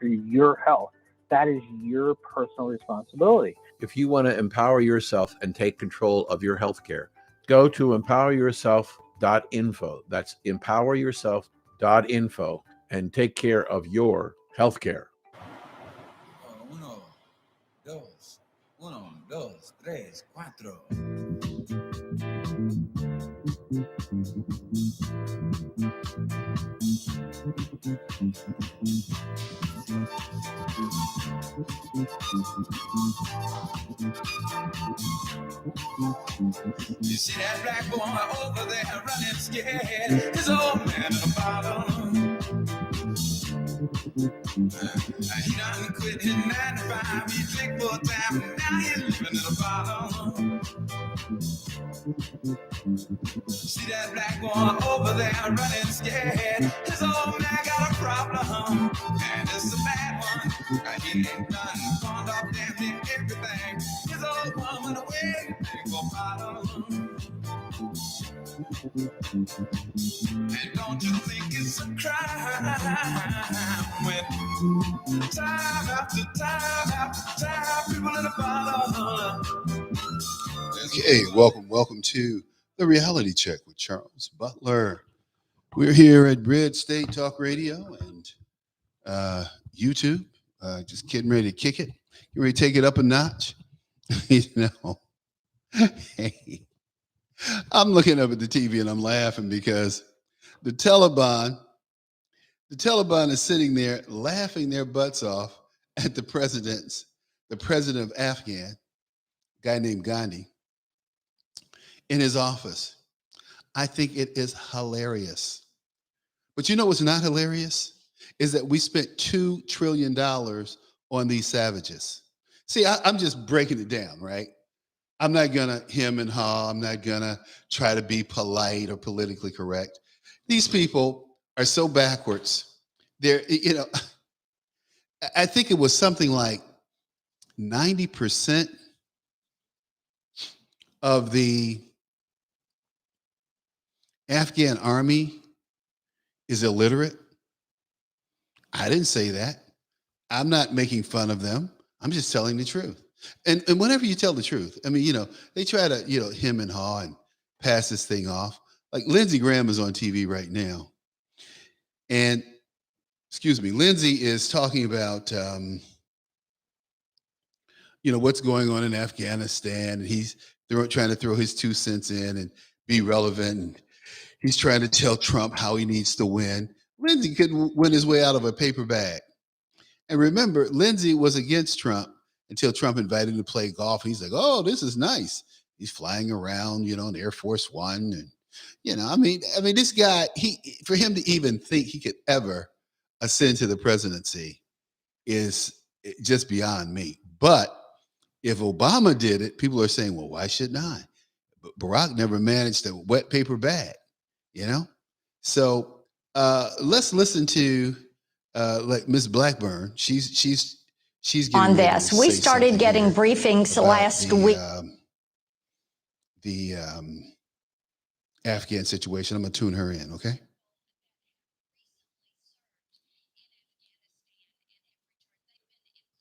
for your health. That is your personal responsibility. If you want to empower yourself and take control of your healthcare, go to empoweryourself.info. That's empoweryourself.info and take care of your healthcare. Uno, dos, tres, cuatro. You see that black boy over there running scared? His old man in a bottle. He done quit his 9 to 5. He drink full time. Now he's living in a bottle. See that black boy over there running scared? His old man got a problem, and it's a bad one. He ain't done pawned off damn near everything. His old woman away for bottle. And don't you think it's a crime when time after time after time people in a bottle? Okay, welcome to the Reality Check with Charles Butler. We're here at Bridge State Talk Radio and YouTube. Just getting ready to kick it. You ready to take it up a notch? Hey, I'm looking up at the TV and I'm laughing because the Taliban is sitting there laughing their butts off at the president of Afghan, a guy named Gandhi, in his office. I think it is hilarious. But you know what's not hilarious? Is that we spent $2 trillion on these savages. See, I'm just breaking it down, right? I'm not gonna hem and haw. I'm not gonna try to be polite or politically correct. These people are so backwards. They're, I think it was something like 90% of the Afghan army is illiterate. I didn't say that. I'm not making fun of them. I'm just telling the truth. And whenever you tell the truth, I mean, they try to, hem and haw and pass this thing off. Like Lindsey Graham is on TV right now. And, Lindsey is talking about, what's going on in Afghanistan. And he's trying to throw his 2 cents in and be relevant. And he's trying to tell Trump how he needs to win. Lindsey couldn't win his way out of a paper bag. And remember, Lindsey was against Trump until Trump invited him to play golf. And he's like, oh, this is nice. He's flying around, in Air Force One. And, this guy, for him to even think he could ever ascend to the presidency is just beyond me. But if Obama did it, people are saying, well, why shouldn't I? But Barack never managed a wet paper bag, So let's listen to like Ms. Blackburn. She's on this. We started getting briefings last week. The Afghan situation. I'm gonna tune her in, okay?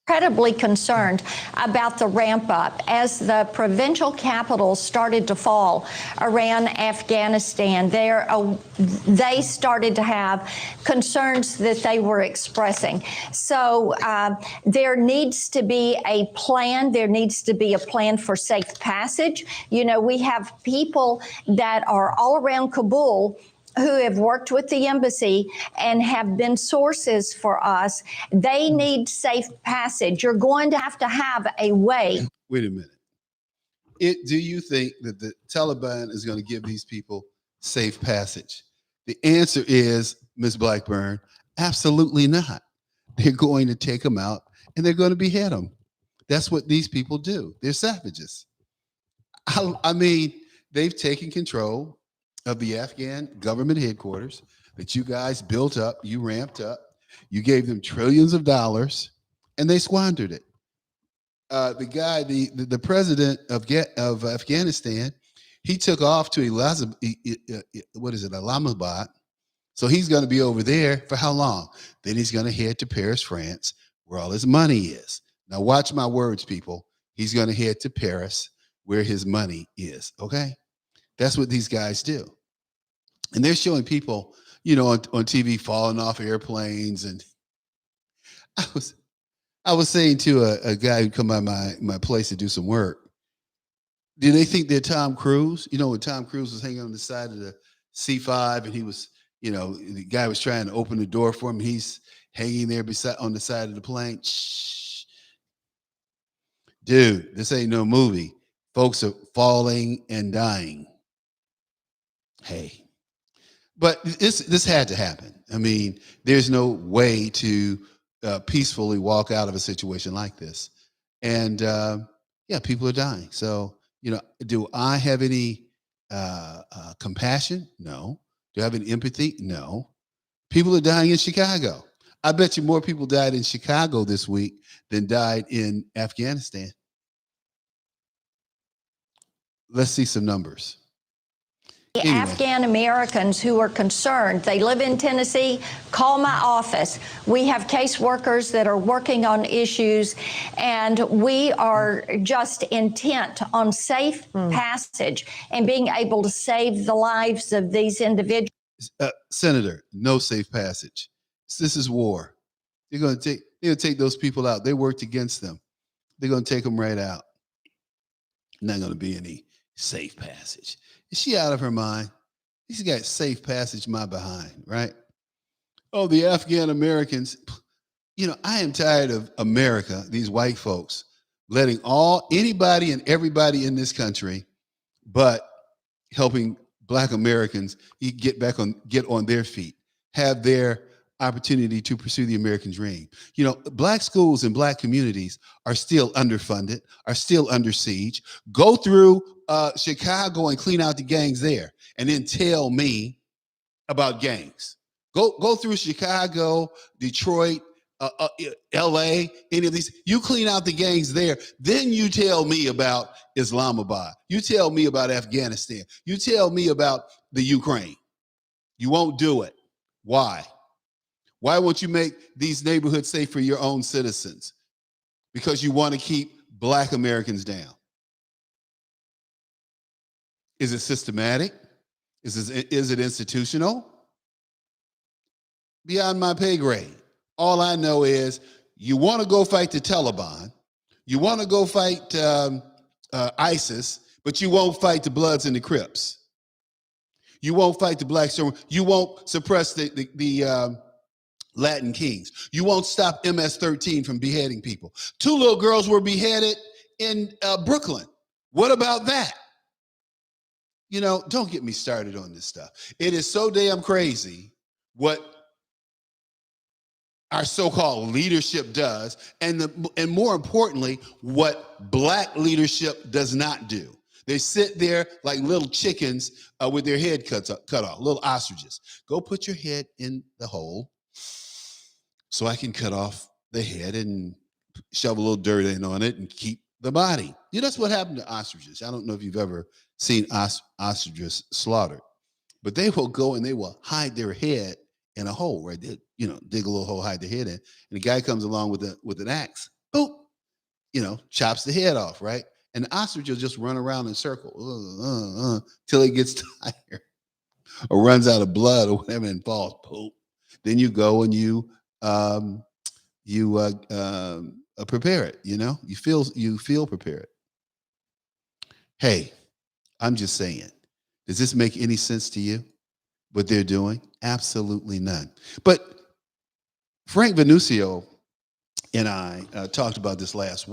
Incredibly concerned about the ramp up as the provincial capitals started to fall around Afghanistan. They started to have concerns that they were expressing. So there needs to be a plan. There needs to be a plan for safe passage. We have people that are all around Kabul who have worked with the embassy and have been sources for us. They need safe passage. You're going to have a way. Wait a minute. Do you think that the Taliban is going to give these people safe passage? The answer is, Ms. Blackburn, absolutely not. They're going to take them out and they're going to behead them. That's what these people do. They're savages. I mean, they've taken control of the Afghan government headquarters that you guys built up, you ramped up, you gave them trillions of dollars, and they squandered it. The guy, the president of Afghanistan, he took off to Islamabad So he's going to be over there for how long? Then he's going to head to Paris, France, where all his money is. Now watch my words, people. He's going to head to Paris, where his money is. Okay, that's what these guys do, and they're showing people, on TV falling off airplanes. And I was saying to a guy who come by my place to do some work, do they think they're Tom Cruise? When Tom Cruise was hanging on the side of the C5 and he was, the guy was trying to open the door for him. He's hanging there on the side of the plane. Shh. Dude, this ain't no movie. Folks are falling and dying. Hey, but this had to happen. I mean, there's no way to peacefully walk out of a situation like this. And people are dying. So, do I have any compassion? No. Do I have any empathy? No. People are dying in Chicago. I bet you more people died in Chicago this week than died in Afghanistan. Let's see some numbers. The Afghan Americans who are concerned, they live in Tennessee, call my office. We have caseworkers that are working on issues, and we are just intent on safe passage and being able to save the lives of these individuals. Senator, no safe passage. This is war. They're going to take those people out. They worked against them. They're going to take them right out. Not going to be any safe passage. Is she out of her mind? She's got safe passage my behind, right? Oh, the Afghan Americans. I am tired of America, these white folks, letting anybody and everybody in this country, but helping Black Americans get on their feet, have their opportunity to pursue the American dream. Black schools and Black communities are still underfunded, are still under siege. Go through Chicago and clean out the gangs there, and then tell me about gangs. Go through Chicago, Detroit, LA, any of these. You clean out the gangs there, then you tell me about Islamabad. You tell me about Afghanistan. You tell me about the Ukraine. You won't do it. Why? Why won't you make these neighborhoods safe for your own citizens? Because you want to keep Black Americans down. Is it systematic? Is it institutional? Beyond my pay grade. All I know is you want to go fight the Taliban, you want to go fight ISIS, but you won't fight the Bloods and the Crips. You won't fight the Blacks. You won't suppress the Latin Kings. You won't stop MS-13 from beheading people. 2 little girls were beheaded in Brooklyn. What about that? Don't get me started on this stuff. It is so damn crazy what our so-called leadership does, and more importantly, what Black leadership does not do. They sit there like little chickens with their head cut off, little ostriches. Go put your head in the hole so I can cut off the head and shove a little dirt in on it and keep the body. That's what happened to ostriches. I don't know if you've ever seen ostriches slaughtered, but they will go and they will hide their head in a hole, right? They, dig a little hole, hide their head in, and the guy comes along with an axe, boop, chops the head off, right? And the ostrich will just run around in circles till it gets tired or runs out of blood or whatever and falls. Poop. Then you go and you prepare it. You feel prepared. Hey, I'm just saying, does this make any sense to you? What they're doing? Absolutely none. But Frank Venucio and I talked about this last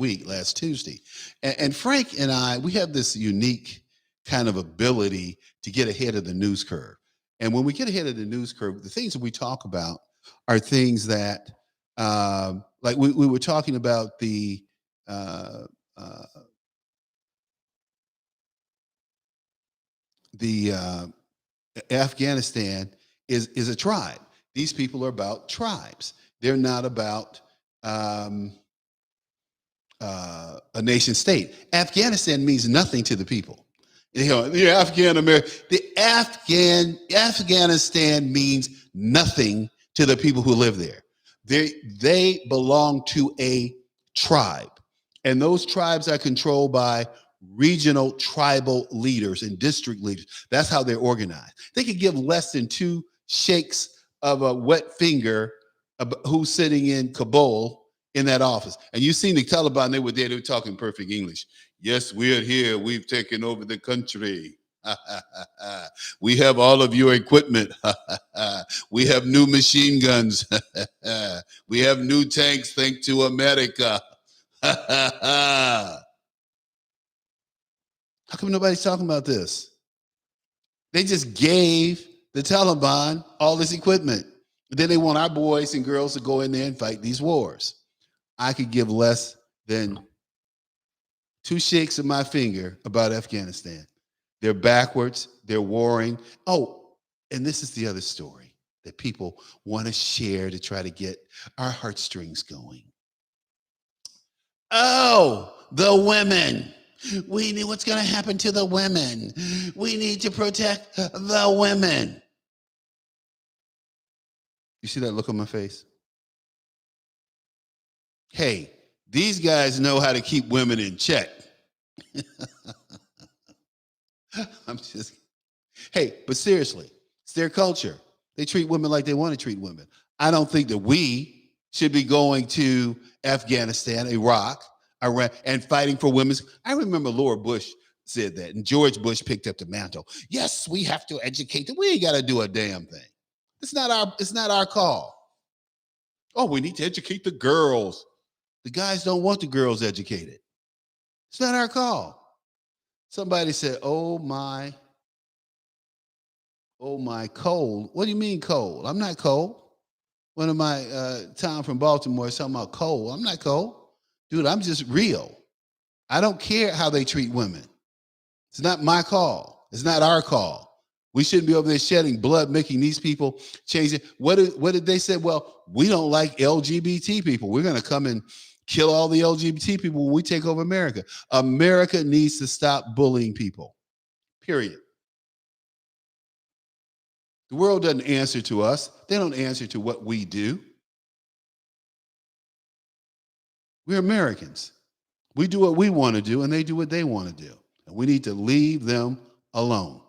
Tuesday. And Frank and I, we have this unique kind of ability to get ahead of the news curve. And when we get ahead of the news curve, the things that we talk about are things that, like we were talking about the Afghanistan is a tribe. These people are about tribes. They're not about a nation state. Afghanistan means nothing to the people. You know, the Afghan American, Afghanistan means nothing to the people who live there. They belong to a tribe, and those tribes are controlled by regional tribal leaders and district leaders. That's how they're organized. They could give less than 2 shakes of a wet finger who's sitting in Kabul in that office. And you've seen the Taliban, they were talking perfect English. Yes, we're here. We've taken over the country. We have all of your equipment. We have new machine guns. We have new tanks, thanks to America. How come nobody's talking about this? They just gave the Taliban all this equipment. Then they want our boys and girls to go in there and fight these wars. I could give less than 2 shakes of my finger about Afghanistan. They're backwards. They're warring. Oh, and this is the other story that people want to share to try to get our heartstrings going. Oh, the women. We need what's going to happen to the women. We need to protect the women. You see that look on my face? Hey, these guys know how to keep women in check. Hey, but seriously, it's their culture. They treat women like they want to treat women. I don't think that we should be going to Afghanistan, Iraq, Iran, and fighting for women's. I remember Laura Bush said that, and George Bush picked up the mantle. Yes, we have to educate them. We ain't got to do a damn thing. It's not our call. Oh, we need to educate the girls. The guys don't want the girls educated. It's not our call. Somebody said, oh my, cold. What do you mean cold? I'm not cold. One of my Tom from Baltimore is talking about cold. I'm not cold. Dude, I'm just real. I don't care how they treat women. It's not my call. It's not our call. We shouldn't be over there shedding blood, making these people change it. What did they say? Well, we don't like LGBT people. We're going to come and kill all the LGBT people when we take over America. America needs to stop bullying people, period. The world doesn't answer to us. They don't answer to what we do. We're Americans. We do what we want to do, and they do what they want to do. And we need to leave them alone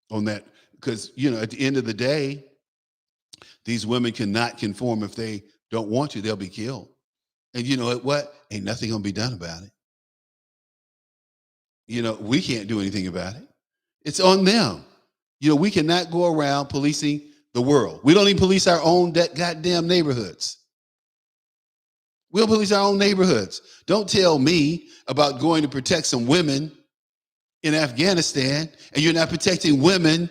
on that, because, you know, at the end of the day, these women cannot conform. If they don't want to, they'll be killed. And you know what? Ain't nothing going to be done about it. You know, we can't do anything about it. It's on them. You know, we cannot go around policing the world. We don't even police our own goddamn neighborhoods. We'll police our own neighborhoods. Don't tell me about going to protect some women in Afghanistan and you're not protecting women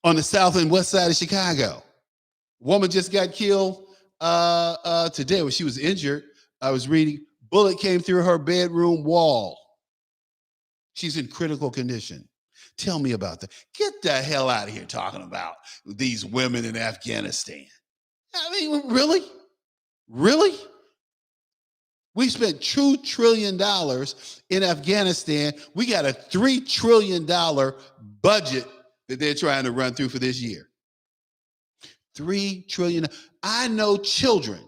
on the south and west side of Chicago. Woman just got killed today when she was injured. I was reading, bullet came through her bedroom wall. She's in critical condition. Tell me about that. Get the hell out of here talking about these women in Afghanistan. I mean, really? Really? We spent $2 trillion in Afghanistan. We got a $3 trillion budget that they're trying to run through for this year. $3 trillion. I know children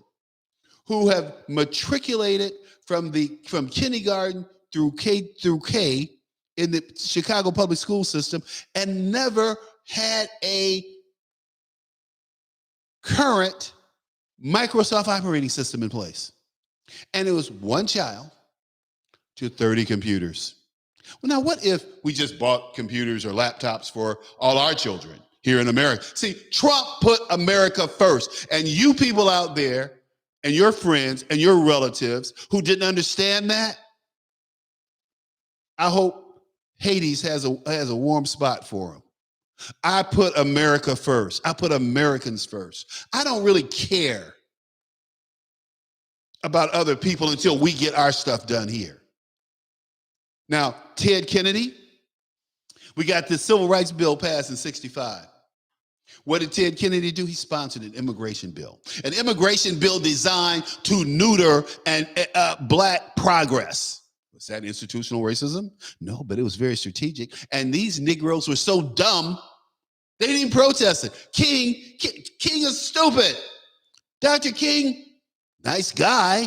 who have matriculated from kindergarten through K in the Chicago public school system and never had a current Microsoft operating system in place. And it was one child to 30 computers. Well, now what if we just bought computers or laptops for all our children here in America? See, Trump put America first, and you people out there and your friends and your relatives who didn't understand that, I hope Hades has a warm spot for them. I put America first. I put Americans first. I don't really care about other people until we get our stuff done here. Now, Ted Kennedy, we got the Civil Rights Bill passed in '65. What did Ted Kennedy do? He sponsored an immigration bill designed to neuter and black progress. Was that institutional racism? No, but it was very strategic. And these Negroes were so dumb, they didn't protest it. King is stupid. Dr. King, nice guy.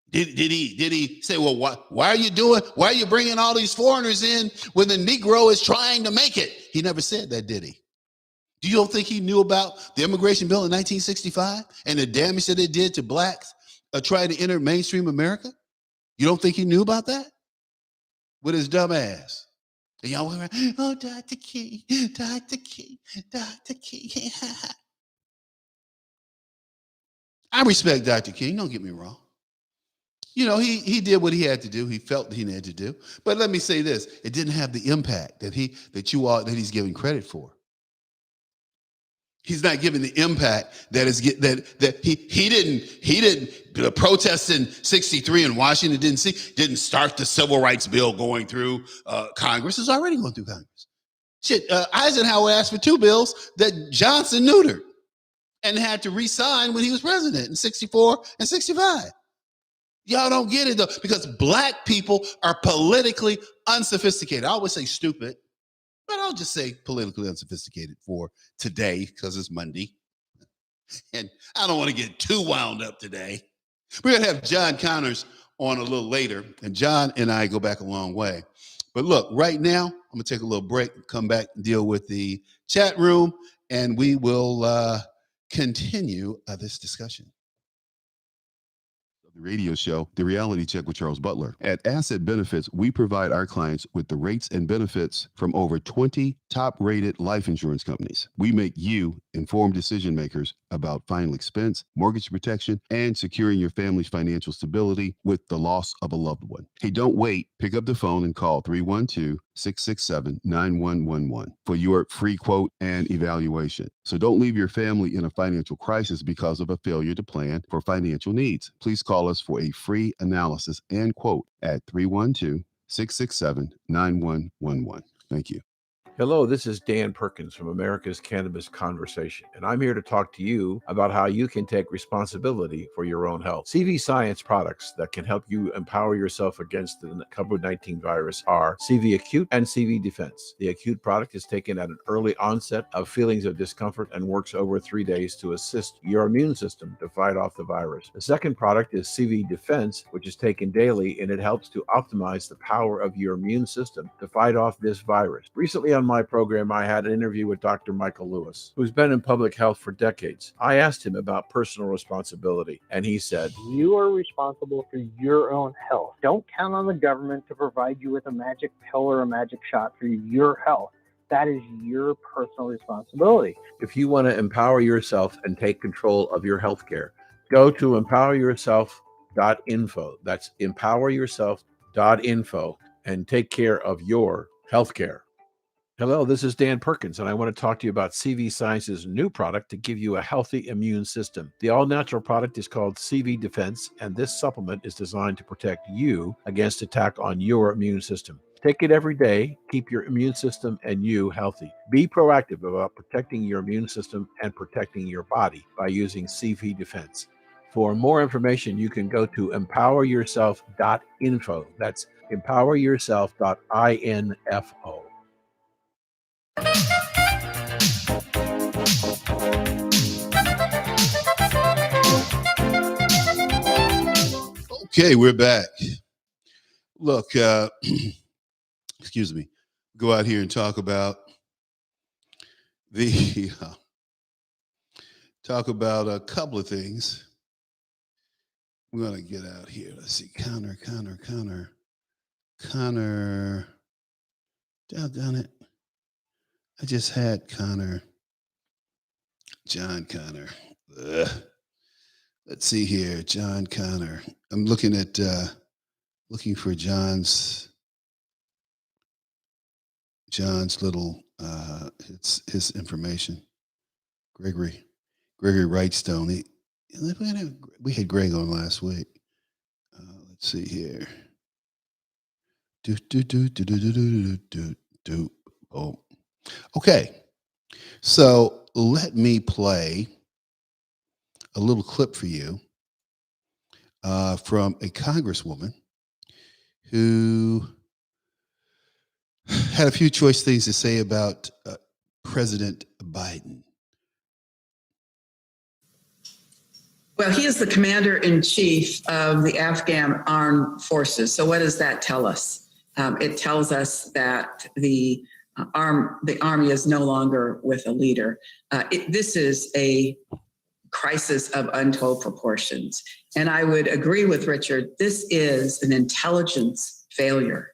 Did he say, well, why are you bringing all these foreigners in when the Negro is trying to make it? He never said that, did he? Do you don't think he knew about the immigration bill in 1965 and the damage that it did to blacks trying to enter mainstream America? You don't think he knew about that? With his dumb ass. And y'all went around, oh, Dr. King, Dr. King, Dr. King. I respect Dr. King, don't get me wrong. You know, he did what he had to do. He felt he needed to do. But let me say this, it didn't have the impact that he's giving credit for. He's not giving the impact that he didn't protest in 63 in Washington, didn't start the civil rights bill going through Congress. It's already going through Congress. Shit, Eisenhower asked for 2 bills that Johnson neutered and had to re-sign when he was president in 64 and 65. Y'all don't get it though, because black people are politically unsophisticated. I always say stupid, but I'll just say politically unsophisticated for today because it's Monday. And I don't want to get too wound up today. We're going to have John Connors on a little later, and John and I go back a long way. But look, right now, I'm going to take a little break, come back and deal with the chat room, and we will continue this discussion. The radio show, The Reality Check with Charles Butler. At Asset Benefits, we provide our clients with the rates and benefits from over 20 top-rated life insurance companies. We make you informed decision makers about final expense, mortgage protection, and securing your family's financial stability with the loss of a loved one. Hey, don't wait. Pick up the phone and call 312-667-9111 for your free quote and evaluation. So don't leave your family in a financial crisis because of a failure to plan for financial needs. Please call us for a free analysis and quote at 312-667-9111. Thank you. Hello, this is Dan Perkins from America's Cannabis Conversation, and I'm here to talk to you about how you can take responsibility for your own health. CV Science products that can help you empower yourself against the COVID-19 virus are CV Acute and CV Defense. The Acute product is taken at an early onset of feelings of discomfort and works over 3 days to assist your immune system to fight off the virus. The second product is CV Defense, which is taken daily, and it helps to optimize the power of your immune system to fight off this virus. Recently on my program, I had an interview with Dr. Michael Lewis, who's been in public health for decades. I asked him about personal responsibility, and he said, You are responsible for your own health. Don't count on the government to provide you with a magic pill or a magic shot for your health. That is your personal responsibility. if you want to empower yourself and take control of your healthcare, go to empoweryourself.info. That's empoweryourself.info and take care of your healthcare. Hello, this is Dan Perkins, and I want to talk to you about CV Science's new product to give you a healthy immune system. The all-natural product is called CV Defense, and this supplement is designed to protect you against attack on your immune system. Take it every day. Keep your immune system and you healthy. Be proactive about protecting your immune system and protecting your body by using CV Defense. For more information, you can go to empoweryourself.info. That's empoweryourself.info. Okay, we're back. Look, excuse me. Go out here and talk about a couple of things. We're gonna get out here. Let's see, Connor. Down it. I just had Connor. John Connor. Ugh. Let's see here, John Connor. I'm looking for John's little his information. Gregory Wrightstone. We had Greg on last week. Let's see here. Oh. Okay. So let me play a little clip for you from a congresswoman who had a few choice things to say about President Biden. Well, he is the commander-in-chief of the Afghan armed forces. So what does that tell us? It tells us that the army is no longer with a leader. This is a crisis of untold proportions. And I would agree with Richard, this is an intelligence failure.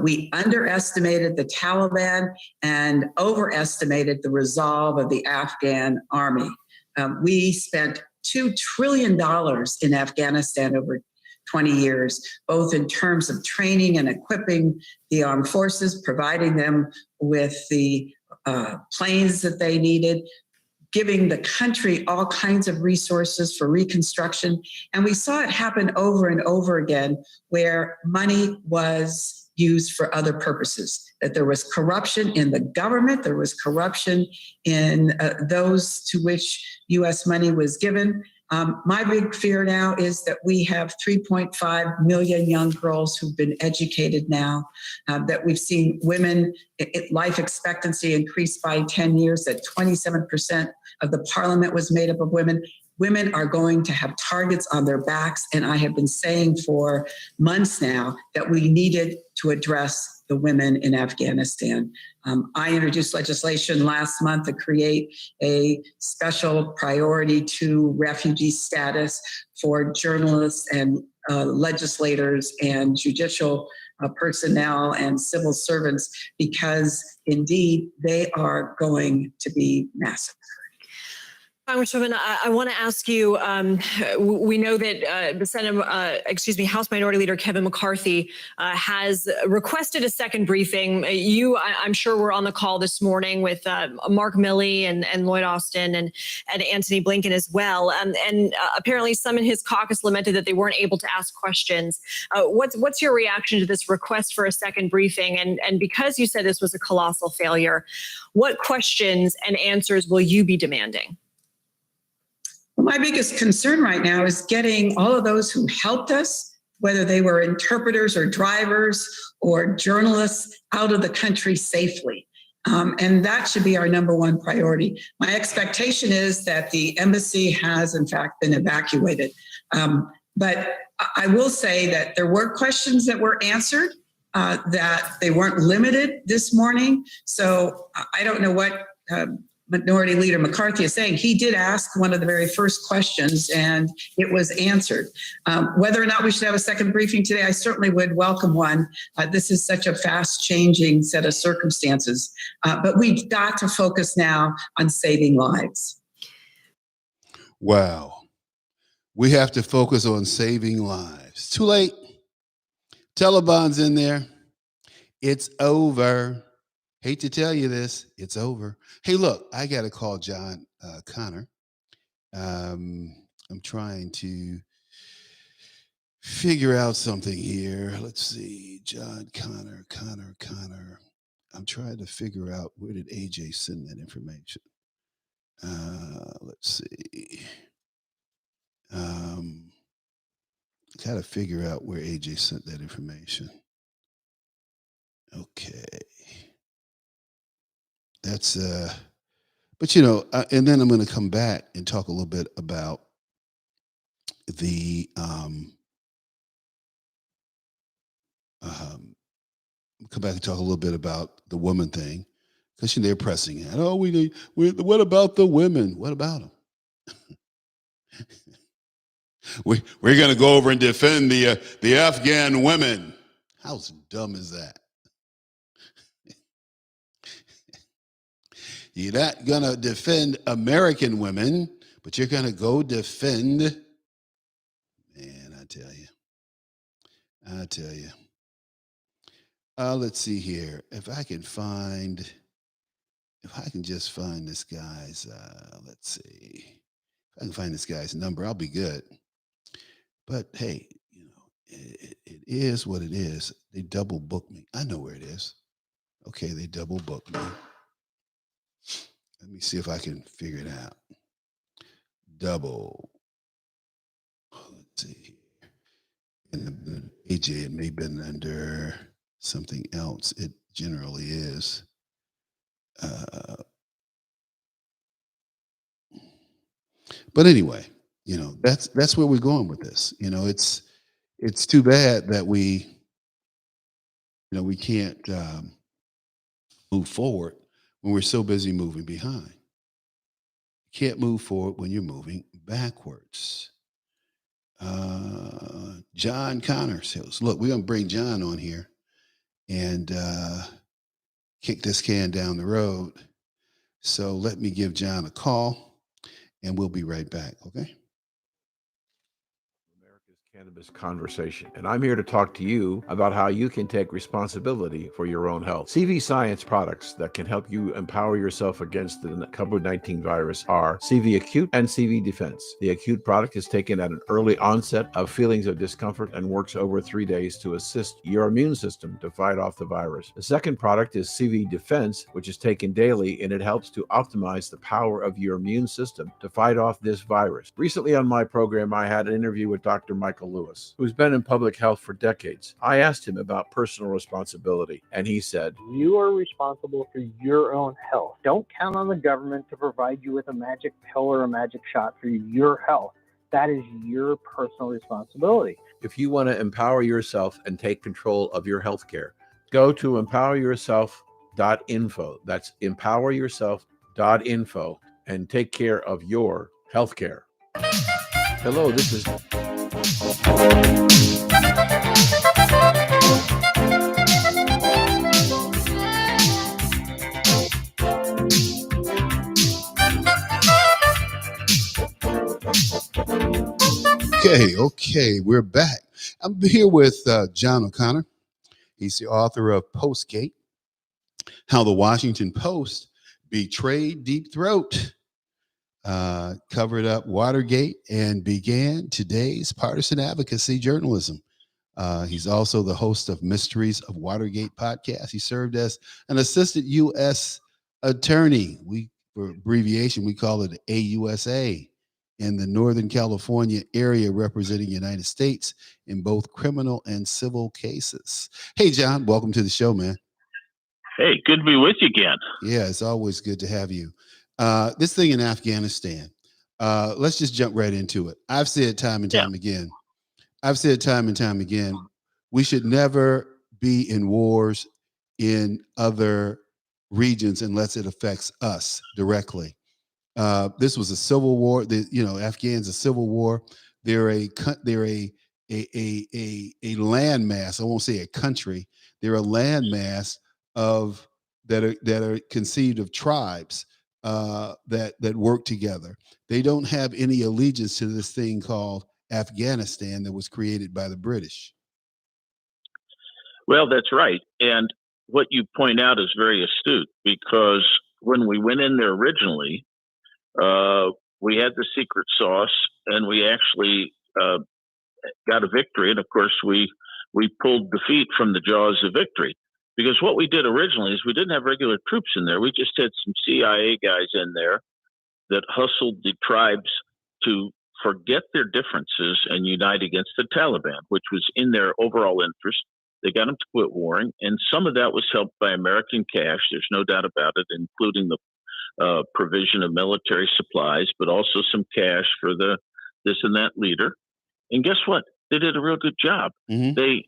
We underestimated the Taliban and overestimated the resolve of the Afghan army. We spent $2 trillion in Afghanistan over 20 years, both in terms of training and equipping the armed forces, providing them with the planes that they needed, giving the country all kinds of resources for reconstruction. And we saw it happen over and over again where money was used for other purposes, that there was corruption in the government, there was corruption in those to which U.S. money was given. My big fear now is that we have 3.5 million young girls who've been educated now, that we've seen women, life expectancy increased by 10 years, that 27% of the parliament was made up of women. Women are going to have targets on their backs, and I have been saying for months now that we needed to address the women in Afghanistan. I introduced legislation last month to create a special priority to refugee status for journalists and legislators and judicial personnel and civil servants, because indeed they are going to be massacred. Congresswoman, I want to ask you, we know that the House Minority Leader Kevin McCarthy has requested a second briefing. I'm sure were on the call this morning with Mark Milley and Lloyd Austin and Antony Blinken as well. And apparently some in his caucus lamented that they weren't able to ask questions. What's your reaction to this request for a second briefing? And because you said this was a colossal failure, what questions and answers will you be demanding? My biggest concern right now is getting all of those who helped us, whether they were interpreters or drivers or journalists, out of the country safely. And that should be our number one priority. My expectation is that the embassy has, in fact, been evacuated. But I will say that there were questions that were answered, that they weren't limited this morning. So I don't know what Minority Leader McCarthy is saying. He did ask one of the very first questions and it was answered. Whether or not we should have a second briefing today, I certainly would welcome one. This is such a fast changing set of circumstances, but we've got to focus now on saving lives. Wow. We have to focus on saving lives. Too late. Taliban's in there. It's over. Hate to tell you this, it's over. Hey, look, I got to call John Connor. I'm trying to figure out something here. Let's see, John Connor. I'm trying to figure out, where did AJ send that information? Let's see. Got to figure out where AJ sent that information. Okay. That's but and then I'm going to come back and talk a little bit about the woman thing, because they're pressing it. Oh, what about the women? What about them? We're going to go over and defend the Afghan women. How dumb is that? You're not going to defend American women, but you're going to go defend. Man, I tell you. Let's see here. If I can just find this guy's, let's see. If I can find this guy's number, I'll be good. But hey, it is what it is. They double booked me. I know where it is. Okay, they double booked me. Let me see if I can figure it out. Let's see here. AJ, it may have been under something else. It generally is. But anyway, that's where we're going with this. It's too bad that we can't move forward when we're so busy moving behind. You can't move forward when you're moving backwards. John Connor says, look, we're going to bring John on here and kick this can down the road. So let me give John a call and we'll be right back. Okay. Cannabis conversation, and I'm here to talk to you about how you can take responsibility for your own health. CV Science products that can help you empower yourself against the COVID-19 virus are CV Acute and CV Defense. The Acute product is taken at an early onset of feelings of discomfort and works over 3 days to assist your immune system to fight off the virus. The second product is CV Defense, which is taken daily, and it helps to optimize the power of your immune system to fight off this virus. Recently on my program, I had an interview with Dr. Michael Lewis, who's been in public health for decades. I asked him about personal responsibility, and he said, You are responsible for your own health. Don't count on the government to provide you with a magic pill or a magic shot for your health. That is your personal responsibility. If you want to empower yourself and take control of your health care, go to empoweryourself.info. That's empoweryourself.info and take care of your health care. Hello, this is Okay, we're back. I'm here with John O'Connor. He's the author of Postgate, How the Washington Post Betrayed Deep Throat, covered up Watergate, and began today's partisan advocacy journalism. He's also the host of Mysteries of Watergate podcast. He served as an assistant U.S. attorney. For abbreviation, we call it AUSA, in the Northern California area, representing the United States in both criminal and civil cases. Hey, John, welcome to the show, man. Hey, good to be with you again. Yeah, it's always good to have you. This thing in Afghanistan, let's just jump right into it. I've said time and time again, we should never be in wars in other regions unless it affects us directly. This was a civil war. Afghans a civil war. They're a landmass. I won't say a country. They're a landmass of that are conceived of tribes that work together. They don't have any allegiance to this thing called Afghanistan that was created by the British. Well, that's right. And what you point out is very astute, because when we went in there originally, we had the secret sauce, and we actually got a victory. And of course, we pulled defeat from the jaws of victory, because what we did originally is we didn't have regular troops in there. We just had some CIA guys in there that hustled the tribes to forget their differences and unite against the Taliban, which was in their overall interest. They got them to quit warring, and some of that was helped by American cash. There's no doubt about it, including the provision of military supplies, but also some cash for the this and that leader. And guess what? They did a real good job. Mm-hmm. They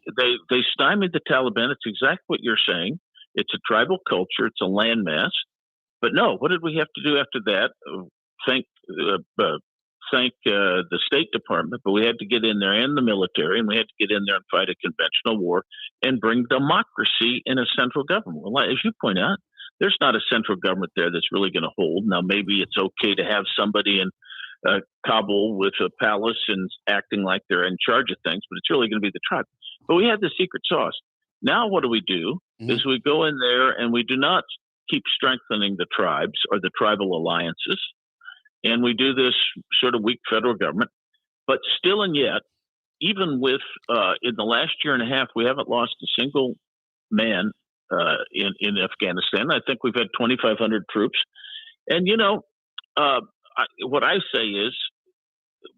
stymied the Taliban. It's exactly what you're saying. It's a tribal culture. It's a landmass. But no, what did we have to do after that? Thank the State Department, but we had to get in there, and the military, and we had to get in there and fight a conventional war and bring democracy in a central government. Well, as you point out, there's not a central government there that's really going to hold. Now, maybe it's okay to have somebody in Kabul with a palace and acting like they're in charge of things, but it's really going to be the tribe. But we had the secret sauce. Now what do? Is we go in there and we do not keep strengthening the tribes or the tribal alliances. And we do this sort of weak federal government. But still and yet, even with in the last year and a half, we haven't lost a single man in Afghanistan. I think we've had 2,500 troops. And, what I say is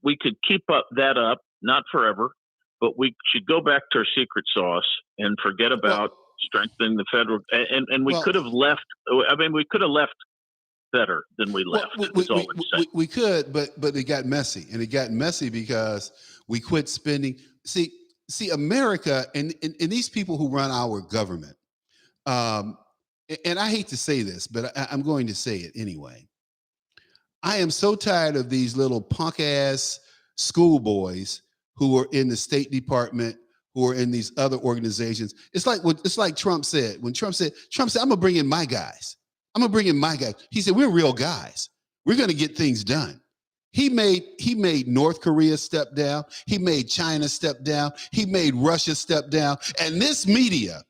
we could keep that up, not forever, but we should go back to our secret sauce and forget about strengthening the federal. And we could have left. I mean, we could have left better than we left. We could, but it got messy, and it got messy because we quit spending. See, America and these people who run our government. And I hate to say this, but I'm going to say it anyway. I am so tired of these little punk ass schoolboys who are in the State Department, who are in these other organizations. It's like Trump said. When Trump said, I'm gonna bring in my guys. I'm gonna bring in my guys. He said, we're real guys. We're gonna get things done. He made North Korea step down. He made China step down. He made Russia step down. And this media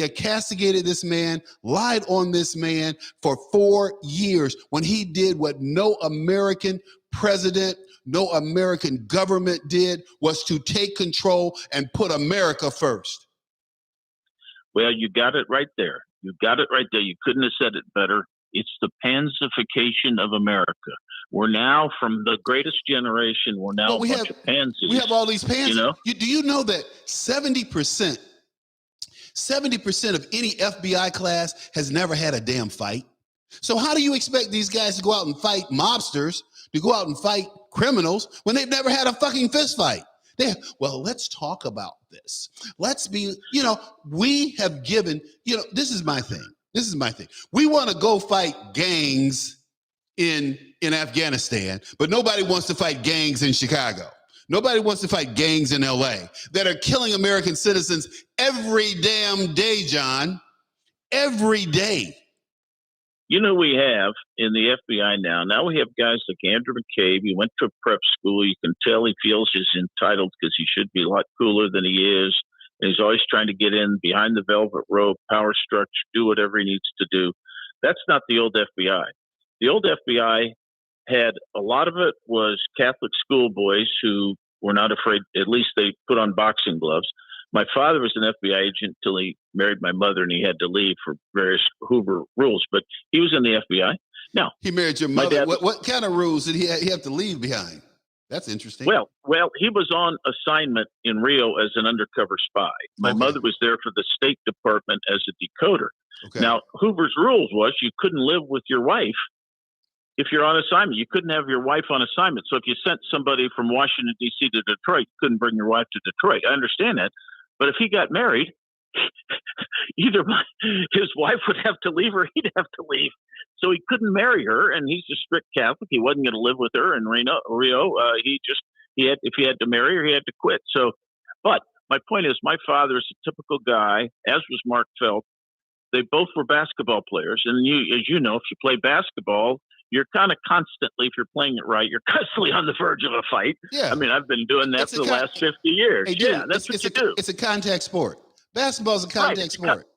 castigated this man, lied on this man for 4 years when he did what no American president, no American government did, was to take control and put America first. Well, you got it right there. You got it right there. You couldn't have said it better. It's the pansification of America. We're now, from the greatest generation, we're now a bunch of pansies. We have all these pansies. You know? Do you know that 70% of any FBI class has never had a damn fight? So how do you expect these guys to go out and fight mobsters, to go out and fight criminals when they've never had a fucking fist fight? Well, let's talk about this. Let's be, we have given, this is my thing. We want to go fight gangs in Afghanistan, but nobody wants to fight gangs in Chicago. Nobody wants to fight gangs in LA that are killing American citizens every damn day, John. Every day. You know, we have in the FBI now. Now we have guys like Andrew McCabe. He went to a prep school. You can tell he feels he's entitled because he should be a lot cooler than he is. And he's always trying to get in behind the velvet rope, power structure, do whatever he needs to do. That's not the old FBI. The old FBI had a lot of it was Catholic schoolboys who were not afraid. At least they put on boxing gloves. My father was an FBI agent until he married my mother, and he had to leave for various Hoover rules. But he was in the FBI. Now he married your mother. What kind of rules did he have to leave behind? That's interesting. Well, he was on assignment in Rio as an undercover spy. My mother was there for the State Department as a decoder. Okay. Now, Hoover's rules was you couldn't live with your wife if you're on assignment. You couldn't have your wife on assignment. So if you sent somebody from Washington, D.C. to Detroit, you couldn't bring your wife to Detroit. I understand that. But if he got married, either his wife would have to leave or he'd have to leave. So he couldn't marry her, and he's a strict Catholic. He wasn't going to live with her in Rio. If he had to marry her, he had to quit. So, but my point is, my father is a typical guy, as was Mark Felt. They both were basketball players, and as you know, if you play basketball, you're kind of constantly, if you're playing it right, you're constantly on the verge of a fight. Yeah. I mean, I've been doing that for the last 50 years. Hey, that's what you do. It's a contact sport. Basketball is a contact sport.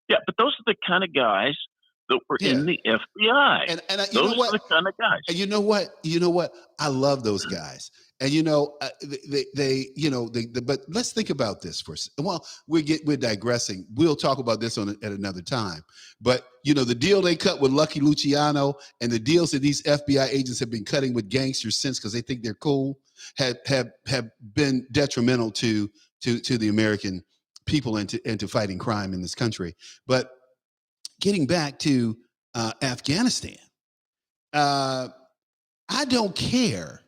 Yeah, but those are the kind of guys that were in the FBI. And those are the kind of guys. And you know what? I love those guys. And but let's think about this for a second. Well, we're digressing. We'll talk about this at another time. But the deal they cut with Lucky Luciano and the deals that these FBI agents have been cutting with gangsters since because they think they're cool have been detrimental to the American people and to fighting crime in this country. But getting back to Afghanistan, I don't care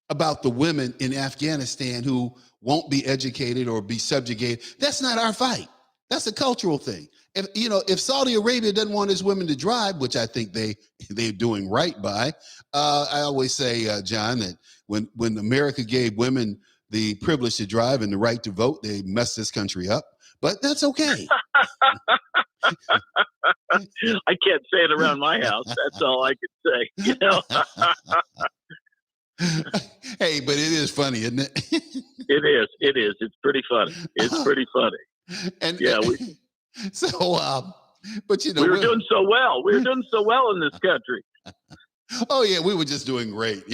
about the women in Afghanistan who won't be educated or be subjugated. That's not our fight. That's a cultural thing. If Saudi Arabia doesn't want its women to drive, which I think they're doing right by, I always say, John, that when America gave women the privilege to drive and the right to vote, they messed this country up. But that's okay. I can't say it around my house. That's all I can say. Hey, but it is funny, isn't it? It is. It's pretty funny. And yeah, but we were doing so well. We were doing so well in this country. Oh yeah, we were just doing great,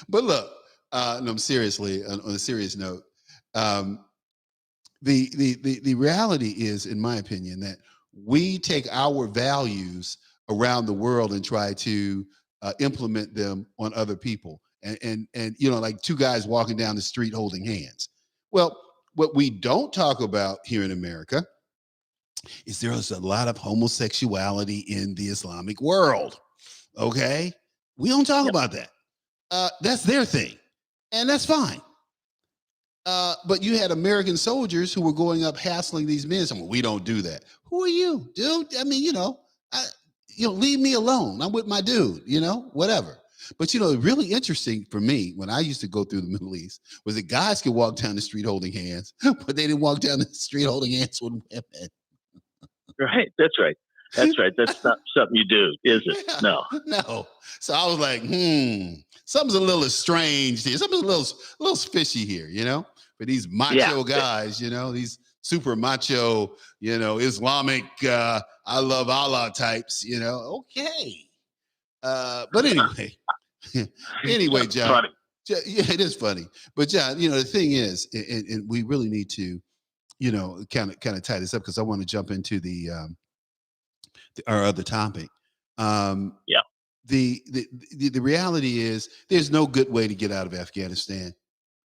But look, no, seriously, on a serious note, the reality is, in my opinion, that we take our values around the world and try to implement them on other people. and you know, like two guys walking down the street holding hands. Well, what we don't talk about here in America is there is a lot of homosexuality in the Islamic world. Okay, we don't talk about that. That's their thing, and that's fine. But you had American soldiers who were going up hassling these men. Saying, well, we don't do that. Who are you, dude? I mean, leave me alone. I'm with my dude, whatever. But, really interesting for me when I used to go through the Middle East was that guys could walk down the street holding hands, but they didn't walk down the street holding hands with women. Right. That's right. That's right. That's not something you do, is it? No. No. So I was like, something's a little strange here. Something's a little fishy here, For these macho guys, these super macho, Islamic, I love Allah types, okay. But anyway, John. Funny. Yeah, it is funny. But John, the thing is, and we really need to, kind of tie this up because I want to jump into our other topic. The reality is there's no good way to get out of Afghanistan.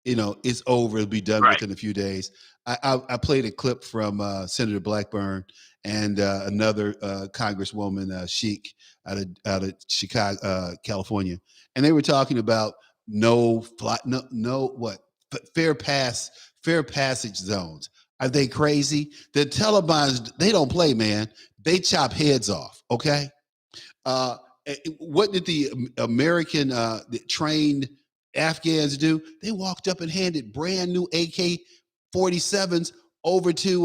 It's over. It'll be done within a few days. I played a clip from Senator Blackburn and another Congresswoman Sheik out of Chicago, California, and they were talking about fair passage zones. Are they crazy? The Taliban, they don't play, man. They chop heads off. Okay. What did the American trained Afghans do? They walked up and handed brand new AK-47s over to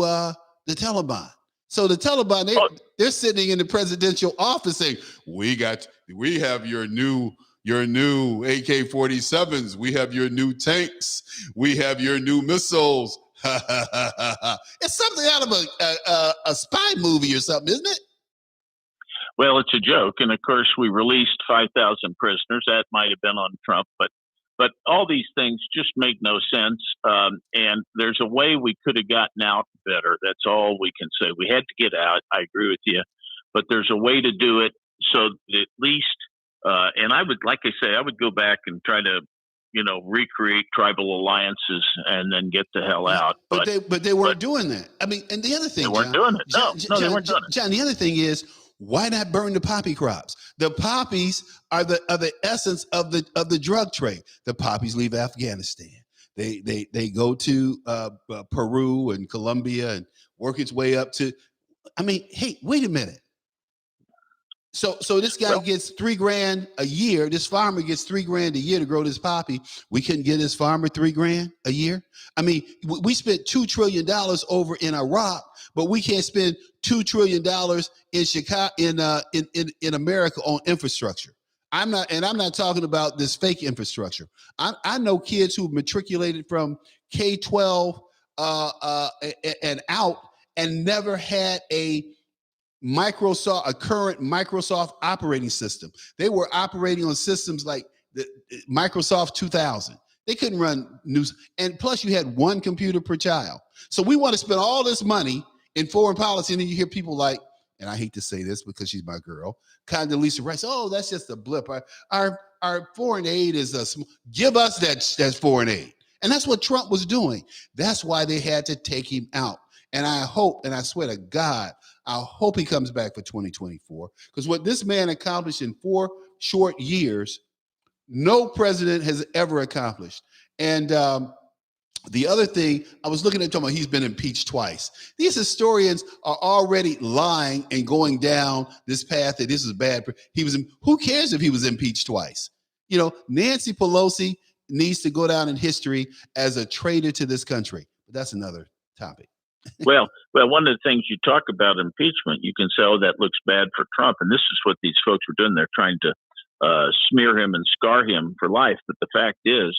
the Taliban. So the Taliban, they're sitting in the presidential office saying, "We have your new AK-47s. We have your new tanks. We have your new missiles." It's something out of a spy movie or something, isn't it? Well, it's a joke, and of course, we released 5,000 prisoners. That might have been on Trump, but all these things just make no sense. And there's a way we could have gotten out better. That's all we can say. We had to get out. I agree with you, but there's a way to do it so that at least. And I would, like I say, I would go back and try to, recreate tribal alliances and then get the hell out. But they weren't doing that. I mean, and the other thing, they weren't doing it. No, they weren't doing it. John, the other thing is, why not burn the poppy crops? The poppies are the essence of the drug trade. The poppies leave Afghanistan. They go to Peru and Colombia and work its way up to. I mean, hey, wait a minute. So this guy gets $3,000 a year. This farmer gets $3,000 a year to grow this poppy. We couldn't get this farmer $3,000 a year. I mean, we spent $2 trillion over in Iraq, but we can't spend $2 trillion in Chicago in America on infrastructure. I'm not talking about this fake infrastructure. I know kids who matriculated from K-12 and out and never had a current Microsoft operating system. They were operating on systems like the Microsoft 2000. They couldn't run news. And plus you had one computer per child. So we want to spend all this money in foreign policy. And then you hear people like, and I hate to say this because she's my girl, Condoleezza Rice. Oh, that's just a blip. Our foreign aid is give us that foreign aid. And that's what Trump was doing. That's why they had to take him out. And I hope, and I swear to God, I hope he comes back for 2024. Because what this man accomplished in 4 short years, no president has ever accomplished. And the other thing, I was looking at talking about he's been impeached twice. These historians are already lying and going down this path that this is bad. Who cares if he was impeached twice? Nancy Pelosi needs to go down in history as a traitor to this country. But that's another topic. Well, one of the things you talk about impeachment, you can say, oh, that looks bad for Trump. And this is what these folks were doing. They're trying to smear him and scar him for life. But the fact is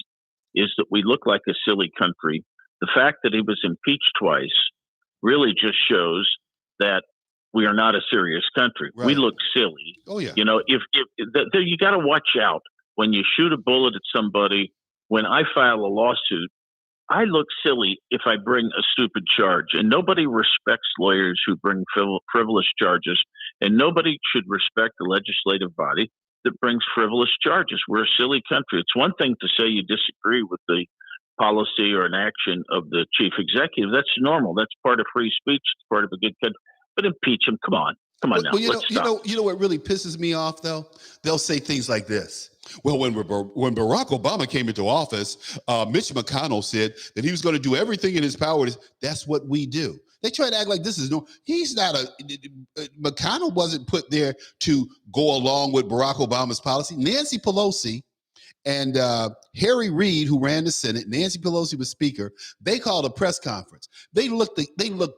that we look like a silly country. The fact that he was impeached twice really just shows that we are not a serious country. Right. We look silly. Oh, yeah. If you got to watch out when you shoot a bullet at somebody. When I file a lawsuit, I look silly if I bring a stupid charge, and nobody respects lawyers who bring frivolous charges, and nobody should respect the legislative body that brings frivolous charges. We're a silly country. It's one thing to say you disagree with the policy or an action of the chief executive. That's normal. That's part of free speech. It's part of a good country. But impeach him. Come on now. Well, Let's stop. you know what really pisses me off though? They'll say things like this. Well, when Barack Obama came into office, Mitch McConnell said that he was going to do everything in his power. That's what we do. They try to act like this is he's not McConnell wasn't put there to go along with Barack Obama's policy. Nancy Pelosi and Harry Reid, who ran the Senate, Nancy Pelosi was speaker, they called a press conference. They looked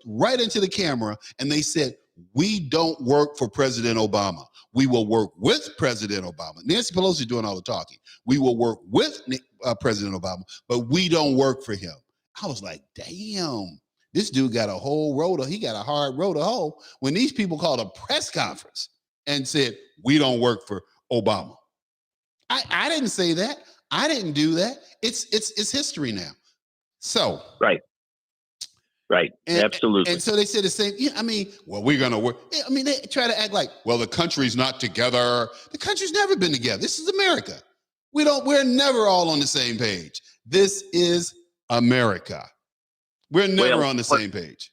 right into the camera and they said, we don't work for President Obama. We will work with President Obama. Nancy Pelosi doing all the talking. We will work with President Obama, but we don't work for him. I was like, damn, this dude got a whole road. He got a hard road to hoe when these people called a press conference and said, we don't work for Obama. I didn't say that. I didn't do that. It's history now. So Right. Absolutely. And so they said the same. Yeah, I mean, well, we're going to work. I mean, they try to act like, well, the country's not together. The country's never been together. This is America. We're never all on the same page. This is America. We're never on the same page.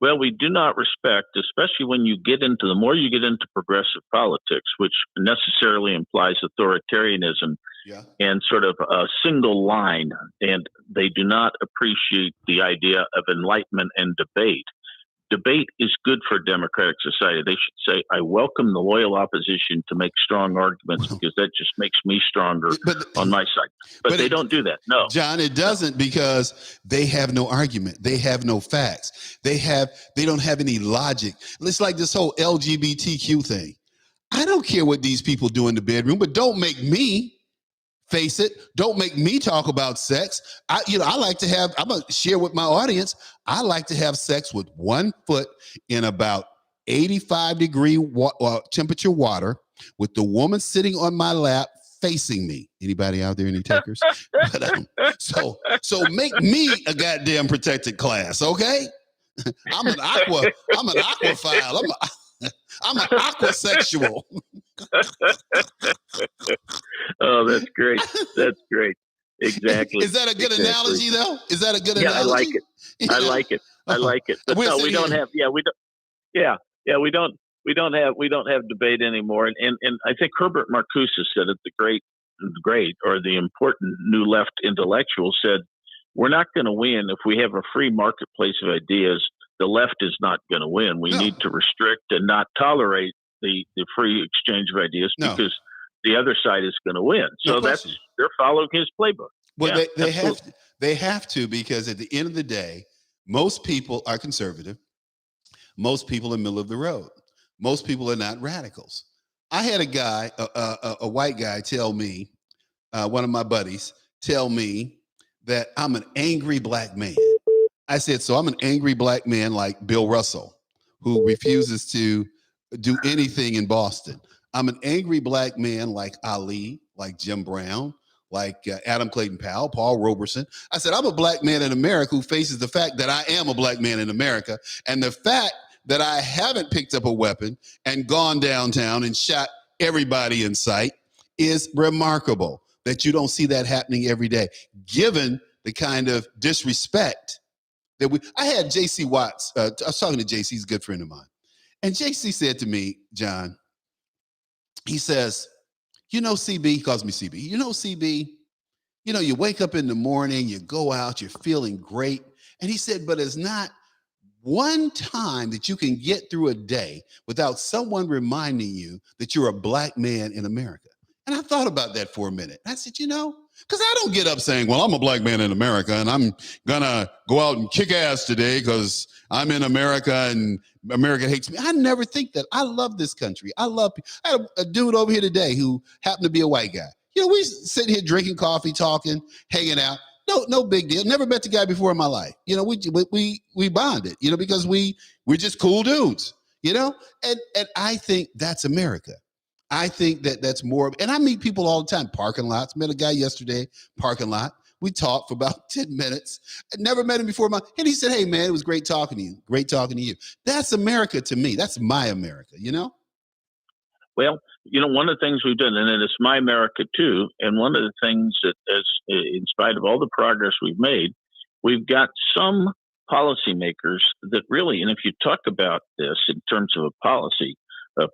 Well, we do not respect, especially when the more you get into progressive politics, which necessarily implies authoritarianism and sort of a single line, and they do not appreciate the idea of enlightenment and debate. Debate is good for democratic society. They should say, I welcome the loyal opposition to make strong arguments because that just makes me stronger on my side. But they don't do that. No. John, it doesn't because they have no argument. They have no facts. They don't have any logic. It's like this whole LGBTQ thing. I don't care what these people do in the bedroom, but don't make me face it. Don't make me talk about sex. I'm going to share with my audience. I like to have sex with 1 foot in about 85-degree temperature water with the woman sitting on my lap facing me. Anybody out there, any takers? So make me a goddamn protected class, okay? I'm an aquaphile. I'm an aquasexual. Oh, that's great. That's great. Exactly. Is that a good analogy, though? Is that a good analogy? I like it. I like it. I like it. But no, we don't have. Yeah, we don't. Yeah, we don't. We don't have debate anymore. And I think Herbert Marcuse said it. The important new left intellectual said, "We're not going to win if we have a free marketplace of ideas. The left is not going to win. We need to restrict and not tolerate the free exchange of ideas because the other side is going to win." So they're following his playbook. Well, they have to because at the end of the day, most people are conservative. Most people are middle of the road. Most people are not radicals. I had a guy, a white guy, tell me, one of my buddies, tell me that I'm an angry black man. I said, so I'm an angry black man like Bill Russell, who refuses to do anything in Boston. I'm an angry black man like Ali, like Jim Brown, like Adam Clayton Powell, Paul Robeson. I said, I'm a black man in America who faces the fact that I am a black man in America. And the fact that I haven't picked up a weapon and gone downtown and shot everybody in sight is remarkable that you don't see that happening every day, given the kind of disrespect that I had JC Watts. I was talking to JC, he's a good friend of mine. And JC said to me, John, he says, CB, he calls me CB. CB, you wake up in the morning, you go out, you're feeling great. And he said, but it's not one time that you can get through a day without someone reminding you that you're a black man in America. And I thought about that for a minute. I said, because I don't get up saying, well, I'm a black man in America and I'm going to go out and kick ass today because I'm in America and America hates me. I never think that. I love this country. I had a dude over here today who happened to be a white guy. We sitting here drinking coffee, talking, hanging out. No big deal. Never met the guy before in my life. We bonded, because we're just cool dudes, and I think that's America. I think that's more, and I meet people all the time, parking lots. Met a guy yesterday, parking lot. We talked for about 10 minutes. I never met him before. And he said, hey, man, it was great talking to you. Great talking to you. That's America to me. That's my America, Well, one of the things we've done, and it's My America too, and one of the things that, in spite of all the progress we've made, we've got some policymakers that really, and if you talk about this in terms of a policy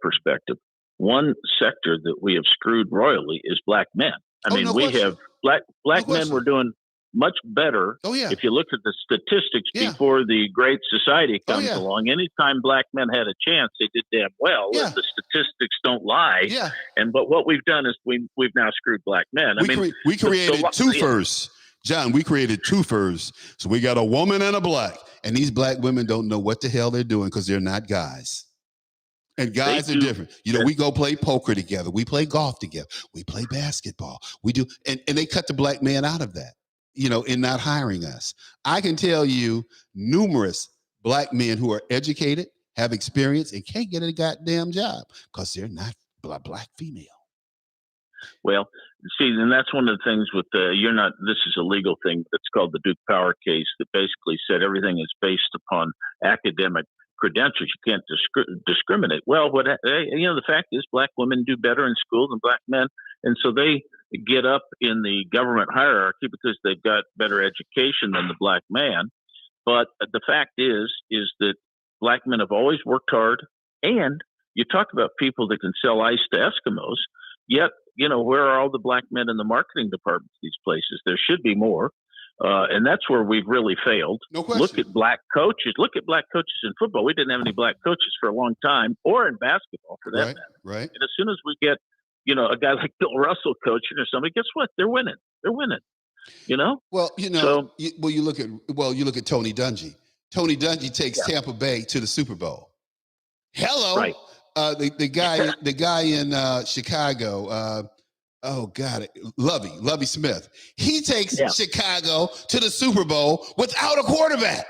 perspective, one sector that we have screwed royally is black men. I mean, we have black men were doing much better. Oh, yeah. If you look at the statistics before the Great Society comes along, anytime black men had a chance, they did damn well. Yeah. The statistics don't lie. Yeah. But what we've done is we've now screwed black men. We created two firsts. John, we created two firsts. So we got a woman and a black. And these black women don't know what the hell they're doing because they're not guys. And guys are different. We go play poker together. We play golf together. We play basketball. We do. And they cut the black man out of that, in not hiring us. I can tell you numerous black men who are educated, have experience, and can't get a goddamn job because they're not black female. Well, see, and that's one of the things with this is a legal thing that's called the Duke Power case that basically said everything is based upon academic credentials. You can't discriminate. Well, the fact is black women do better in school than black men. And so they get up in the government hierarchy because they've got better education than the black man. But the fact is that black men have always worked hard. And you talk about people that can sell ice to Eskimos, yet, where are all the black men in the marketing departments of these places? There should be more. And that's where we've really failed. No question. Look at black coaches. Look at black coaches in football. We didn't have any black coaches for a long time, or in basketball for that matter. Right. And as soon as we get, a guy like Bill Russell coaching or somebody, guess what? They're winning. Well, you look at Tony Dungy. Tony Dungy takes Tampa Bay to the Super Bowl. Hello. Right. The guy in Chicago. Lovey Smith. He takes Chicago to the Super Bowl without a quarterback.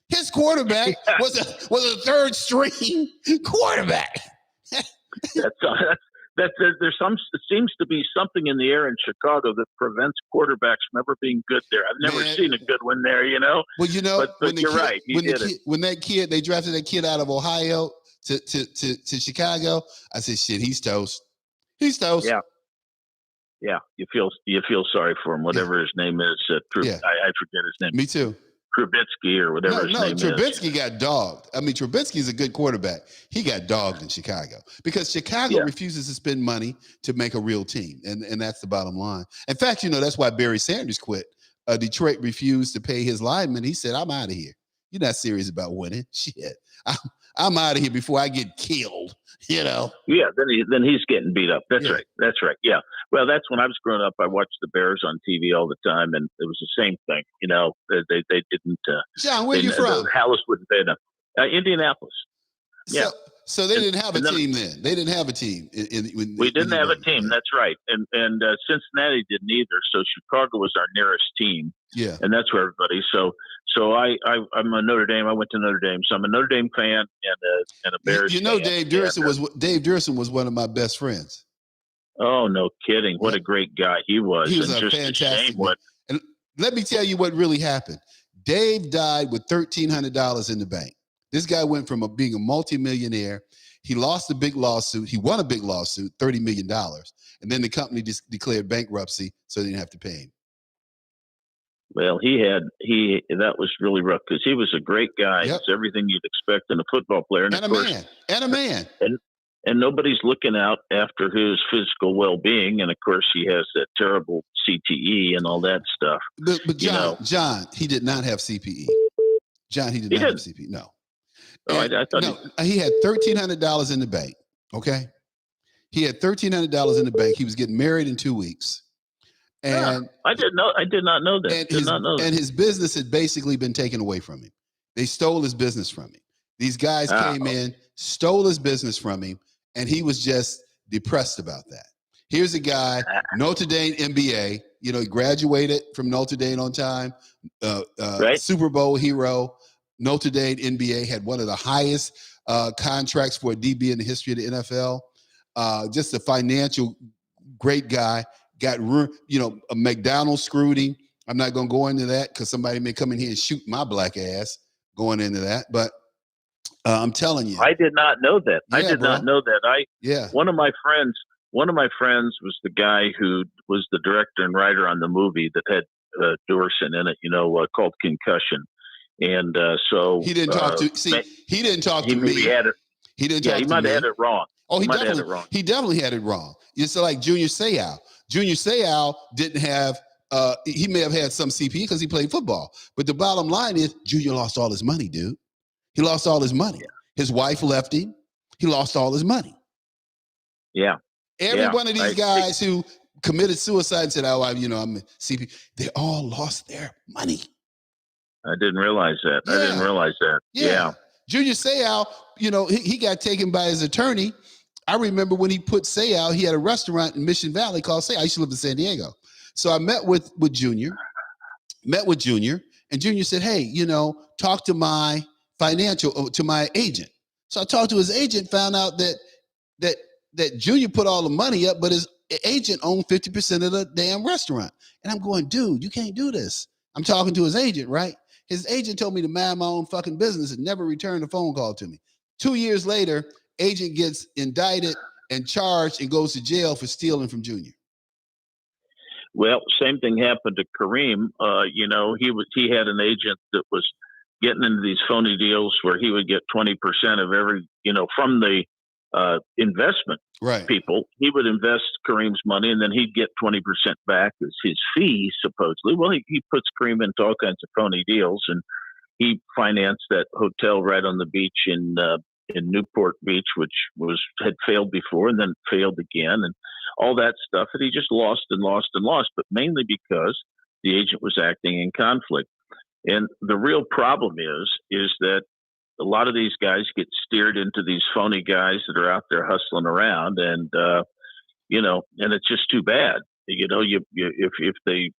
His quarterback was a third string quarterback. There seems to be something in the air in Chicago that prevents quarterbacks from ever being good there. I've never seen a good one there, Well, but you're right. When they drafted that kid out of Ohio to Chicago, I said, shit, he's toast. He's toast. Yeah. Yeah, you feel sorry for him, whatever his name is. I forget his name. Me too. Trubisky or whatever his name is. Trubisky got dogged. I mean, Trubisky's a good quarterback. He got dogged in Chicago because Chicago refuses to spend money to make a real team, and that's the bottom line. In fact, that's why Barry Sanders quit. Detroit refused to pay his linemen. He said, "I'm out of here. You're not serious about winning. Shit, I'm out of here before I get killed." Yeah, then he's getting beat up. That's right. Yeah. Well, that's when I was growing up. I watched the Bears on TV all the time, and it was the same thing. They didn't. John, where you from? Hallis wouldn't pay enough. Indianapolis. Yeah. So they didn't have a team then. They didn't have a team. We didn't have a team. That's right. And Cincinnati didn't either. So Chicago was our nearest team. Yeah. And that's where everybody. So I'm a Notre Dame. I went to Notre Dame. So I'm a Notre Dame fan and a Bears fan. Dave Durson was one of my best friends. Oh, no kidding. What a great guy he was. He was a fantastic man. And let me tell you what really happened. Dave died with $1,300 in the bank. This guy went from being a multimillionaire. He lost a big lawsuit. He won a big lawsuit, $30 million. And then the company just declared bankruptcy, so they didn't have to pay him. Well, that was really rough because he was a great guy. Yep. It's everything you'd expect in a football player. And a man. And nobody's looking out after his physical well-being. And of course, he has that terrible CTE and all that stuff. But John, he did not have CPE. John, he did not have CPE. No. Oh, I thought he had $1,300 in the bank. Okay. He had $1,300 in the bank. He was getting married in 2 weeks. And I did not know that. And his business had basically been taken away from him. They stole his business from him. These guys came in, stole his business from him, and he was just depressed about that. Here's a guy, Notre Dame MBA, he graduated from Notre Dame on time, Super Bowl hero. Notre Dame NBA had one of the highest contracts for a DB in the history of the NFL. Just a financial great guy. Got, a McDonald's screwed him. I'm not going to go into that because somebody may come in here and shoot my black ass going into that. But I'm telling you. I did not know that. Yeah, I did not know that. Yeah. One of my friends was the guy who was the director and writer on the movie that had Dorson in it, called Concussion. And so he didn't talk to he didn't talk to me. He didn't talk to me. He might have had it wrong. Oh, he definitely had it wrong. It's like Junior Seau. Junior Seau didn't have he may have had some CP because he played football. But the bottom line is Junior lost all his money, dude. He lost all his money. Yeah. His wife left him. He lost all his money. Yeah. Every one of these guys who committed suicide and said, I'm a CP, they all lost their money. I didn't realize that. Yeah. I didn't realize that. Yeah. Junior Seau, he got taken by his attorney. I remember when he put Seau, he had a restaurant in Mission Valley called Seau. I used to live in San Diego. So I met with Junior, and Junior said, hey, talk to my to my agent. So I talked to his agent, found out that Junior put all the money up, but his agent owned 50% of the damn restaurant. And I'm going, dude, you can't do this. I'm talking to his agent, right? His agent told me to mind my own fucking business and never returned a phone call to me. 2 years later, agent gets indicted and charged and goes to jail for stealing from Junior. Well, same thing happened to Kareem. He had an agent that was getting into these phony deals where he would get 20% of every, from the investment people. He would invest Kareem's money and then he'd get 20% back as his fee, supposedly. Well, he puts Kareem into all kinds of phony deals, and he financed that hotel right on the beach in Newport Beach, which had failed before and then failed again, and all that stuff that he just lost and lost and lost, but mainly because the agent was acting in conflict. And the real problem is that a lot of these guys get steered into these phony guys that are out there hustling around, and and it's just too bad. If they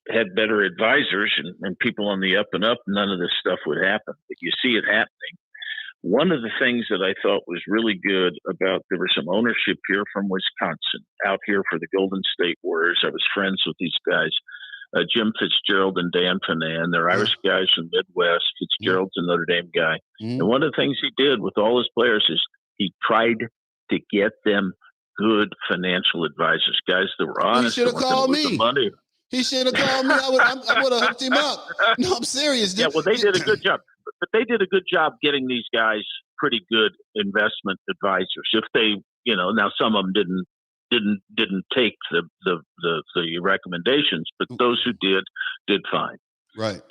had better advisors and people on the up and up, none of this stuff would happen. But you see it happening. One of the things that I thought was really good there was some ownership here from Wisconsin out here for the Golden State Warriors. I was friends with these guys. Jim Fitzgerald and Dan Finan. They're Irish guys from the Midwest. Fitzgerald's a Notre Dame guy. And one of the things he did with all his players is he tried to get them good financial advisors, guys that were honest. He should have called me. He should have called me. I would have hooked him up. No, I'm serious. Yeah, well, they did a good job. But they did a good job getting these guys pretty good investment advisors. If they, now some of them didn't take the recommendations, but those who did fine. Right.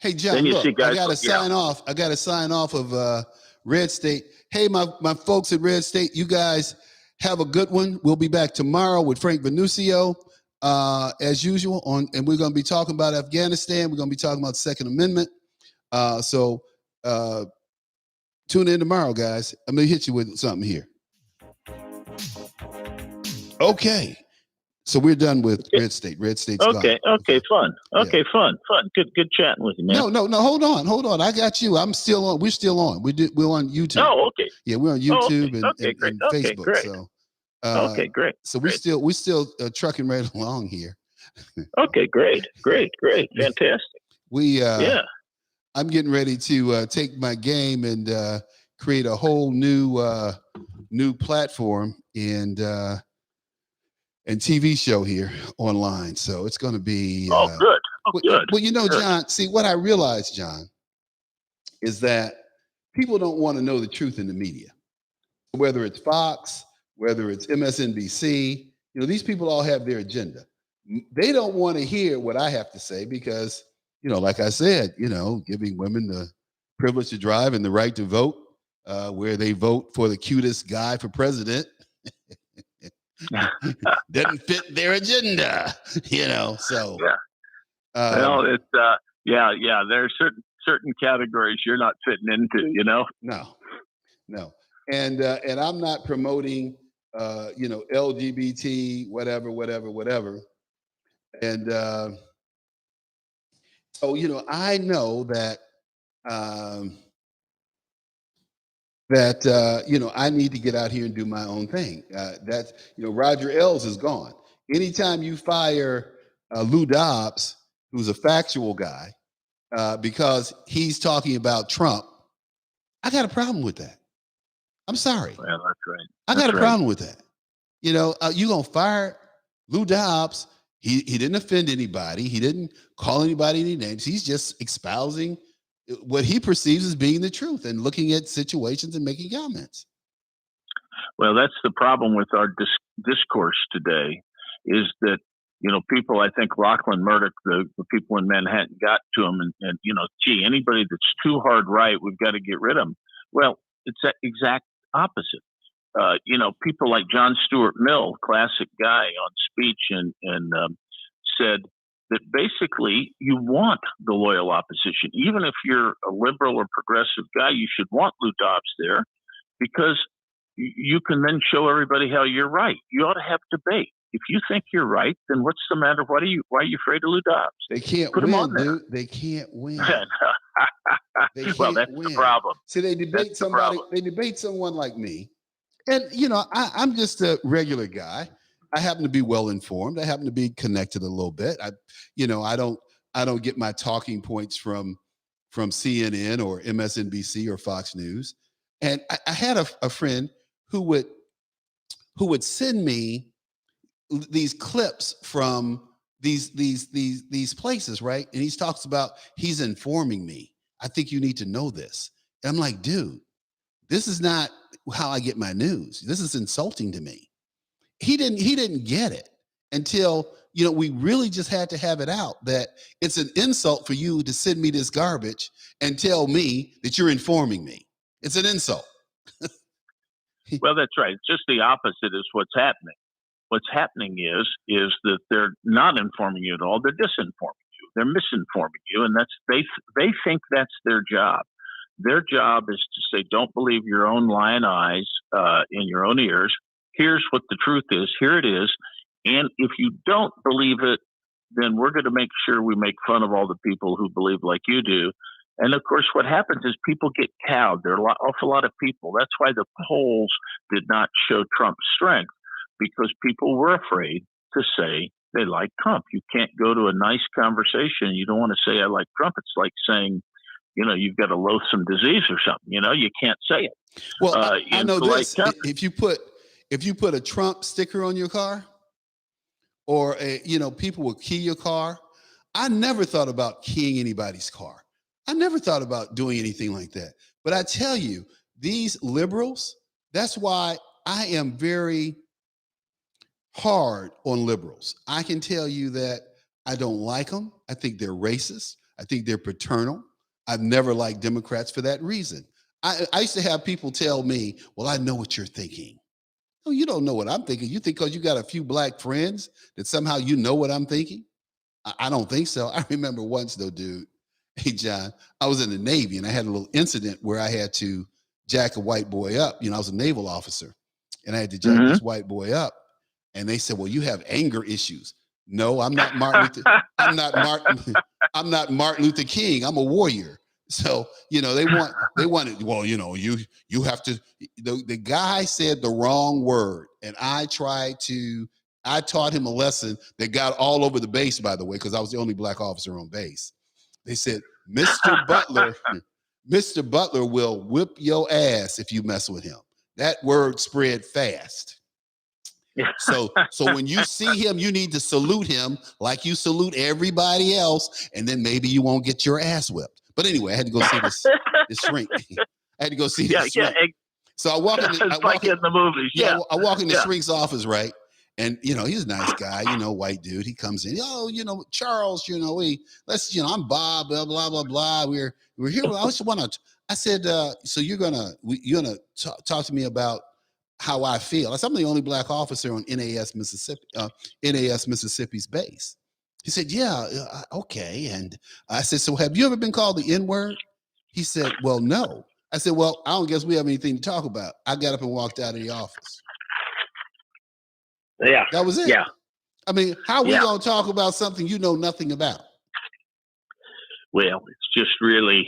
Hey, John, look, I got to sign off. I got to sign off of Red State. Hey, my folks at Red State, you guys have a good one. We'll be back tomorrow with Frank Venucio, as usual, and we're going to be talking about Afghanistan. We're going to be talking about the Second Amendment. So tune in tomorrow, guys. I'm going to hit you with something here. Okay. So we're done with Red State. Red State's okay. gone. Okay. Fun. Okay. Yeah. Fun. Good chatting with you, man. No. Hold on. I got you. I'm still on. We're still on. We're on YouTube. Oh, okay. Yeah, we're on YouTube and Facebook. Great. So, okay, great. So we're still trucking right along here. Okay, great. Fantastic. I'm getting ready to take my game and create a whole new platform and TV show here online. So it's going to be good. Good. Well, John, see what I realized, John, is that people don't want to know the truth in the media, whether it's Fox, whether it's MSNBC. These people all have their agenda. They don't want to hear what I have to say because, like I said, giving women the privilege to drive and the right to vote, where they vote for the cutest guy for president, doesn't fit their agenda, So well, it's there are certain categories you're not fitting into, No, and I'm not promoting LGBT whatever, and so I know that I need to get out here and do my own thing. That's Roger Ailes is gone. Anytime you fire Lou Dobbs, who's a factual guy, because he's talking about Trump, I got a problem with that. I'm sorry. Well, that's right. I got a problem with that. You know, you gonna fire Lou Dobbs? He didn't offend anybody. He didn't call anybody any names. He's just espousing what he perceives as being the truth and looking at situations and making comments. Well, that's the problem with our discourse today, is that, you know, people, I think Lachlan Murdoch, the people in Manhattan got to him and, you know, gee, anybody that's too hard right, we've got to get rid of them. Well, it's the exact opposite. You know, people like John Stuart Mill, classic guy on speech, and said that basically you want the loyal opposition. Even if you're a liberal or progressive guy, you should want Lou Dobbs there, because you can then show everybody how you're right. You ought to have debate. If you think you're right, then what's the matter? Why are you afraid of Lou Dobbs? They can't Put win, dude. They can't win. Well, that's the problem. See, they debate somebody. They debate someone like me, and you know, I'm just a regular guy. I happen to be well informed. I happen to be connected a little bit. I don't get my talking points from CNN or MSNBC or Fox News. And I had a friend who would send me these clips from these places, right? And he talks about, he's informing me. I think you need to know this. And I'm like, dude, this is not how I get my news. This is insulting to me. He didn't get it until, you know, we really just had to have it out that it's an insult for you to send me this garbage and tell me that you're informing me. It's an insult. Well, that's right. It's just the opposite is what's happening. What's happening is that they're not informing you at all. They're disinforming you. They're misinforming you, and they think that's their job. Their job is to say, don't believe your own lying eyes in your own ears. Here's what the truth is. Here it is. And if you don't believe it, then we're going to make sure we make fun of all the people who believe like you do. And of course, what happens is people get cowed. There are an awful lot of people. That's why the polls did not show Trump's strength, because people were afraid to say they like Trump. You can't go to a nice conversation. You don't want to say, I like Trump. It's like saying, you know, you've got a loathsome disease or something. You know, you can't say it. Well, I know this. If you put a Trump sticker on your car, or people will key your car. I never thought about keying anybody's car. I never thought about doing anything like that. But I tell you, these liberals, that's why I am very hard on liberals. I can tell you that I don't like them. I think they're racist. I think they're paternal. I've never liked Democrats for that reason. I used to have people tell me, well, I know what you're thinking. No, you don't know what I'm thinking. You think because you got a few black friends that somehow you know what I'm thinking? I don't think so. I remember once though, dude. Hey, John, I was in the Navy and I had a little incident where I had to jack a white boy up. You know, I was a naval officer and I had to jack this white boy up. And they said, well, you have anger issues. No, I'm not Martin Luther. I'm not Martin Luther King. I'm a warrior. So, you know, they wanted, well, you know, you have to, the guy said the wrong word. And I taught him a lesson that got all over the base, by the way, because I was the only black officer on base. They said, Mr. Butler will whip your ass if you mess with him. That word spread fast. So when you see him, you need to salute him like you salute everybody else, and then maybe you won't get your ass whipped. But anyway, I had to go see this shrink. I had to go see this shrink. So I walk in the movies. Yeah, I walk in the shrink's office, right? And you know, he's a nice guy, you know, white dude. He comes in, oh, you know, Charles, you know, I'm Bob, blah blah blah blah. We're here. I said, so you're gonna talk to me about how I feel. I'm the only black officer on NAS Mississippi's base. He said, yeah, okay. And I said, so have you ever been called the N-word? He said, well, no. I said, well, I don't guess we have anything to talk about. I got up and walked out of the office. Yeah. That was it. Yeah. I mean, how are we going to talk about something you know nothing about? Well, it's just really,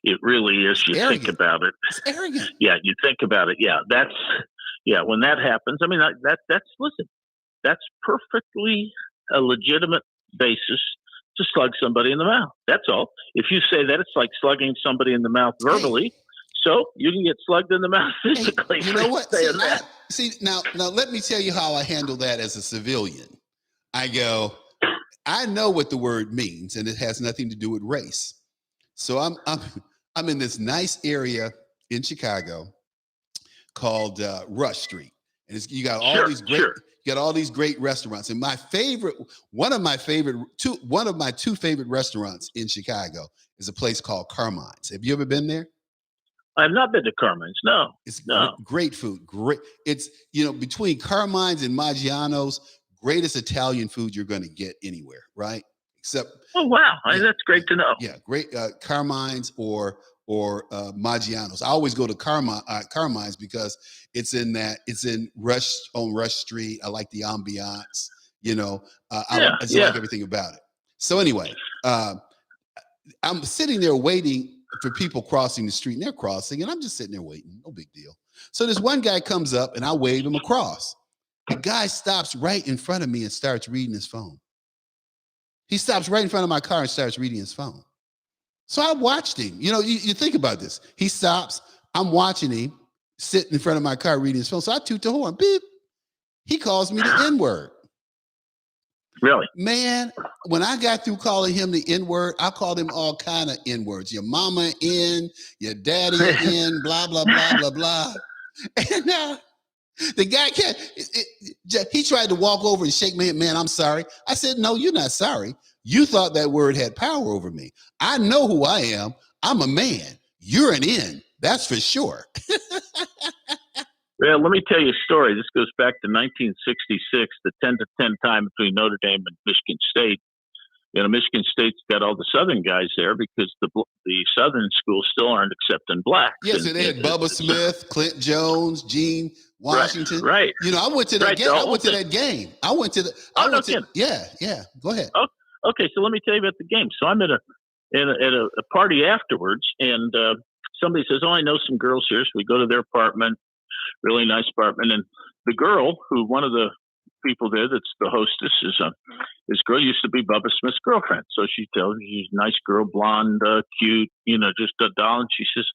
it really is. You think about it. It's arrogant. Yeah, you think about it. Yeah, when that happens, I mean, that's perfectly a legitimate basis to slug somebody in the mouth. That's all. If you say that, it's like slugging somebody in the mouth verbally. So you can get slugged in the mouth physically. Hey, you know what? Saying that. Now let me tell you how I handle that as a civilian. I go, I know what the word means, and it has nothing to do with race. So I'm in this nice area in Chicago called Rush Street, and you got all these great. You got all these great restaurants, and one of my two favorite restaurants in Chicago is a place called Carmine's. Have you ever been there? I've not been to Carmine's. No, it's no. Great food. Great. It's between Carmine's and Maggiano's, greatest Italian food you're going to get anywhere, right? Except. Oh wow, that's great to know. Yeah, great Carmine's or Maggiano's. I always go to Carmine's because it's in Rush Street. I like the ambiance. I like everything about it. So anyway, I'm sitting there waiting for people crossing the street, and they're crossing, and I'm just sitting there waiting. No big deal. So this one guy comes up, and I wave him across. The guy stops right in front of me and starts reading his phone. He stops right in front of my car and starts reading his phone. So I watched him. You think about this. He stops. I'm watching him sitting in front of my car reading his phone. So I toot the horn. Beep. He calls me the N-word. Really? Man, when I got through calling him the N-word, I called him all kind of N-words. Your mama N, your daddy N, blah, blah, blah, blah, blah. And the guy he tried to walk over and shake my hand. Man, I'm sorry. I said, no, you're not sorry. You thought that word had power over me. I know who I am. I'm a man. You're an N. That's for sure. Well, let me tell you a story. This goes back to 1966, the 10-10 time between Notre Dame and Michigan State. Michigan State's got all the Southern guys there because the Southern schools still aren't accepting blacks. Yes, and they had Bubba Smith, Clint Jones, Gene Washington. Right. I went to that game. I went to that game. I went to the. Yeah. Go ahead. Okay, so let me tell you about the game. So I'm at a party afterwards, and somebody says, "Oh, I know some girls here." So we go to their apartment, really nice apartment, and the girl, one of the people there that's the hostess, this girl used to be Bubba Smith's girlfriend. So she tells me she's a nice girl, blonde, cute, just a doll. And she says,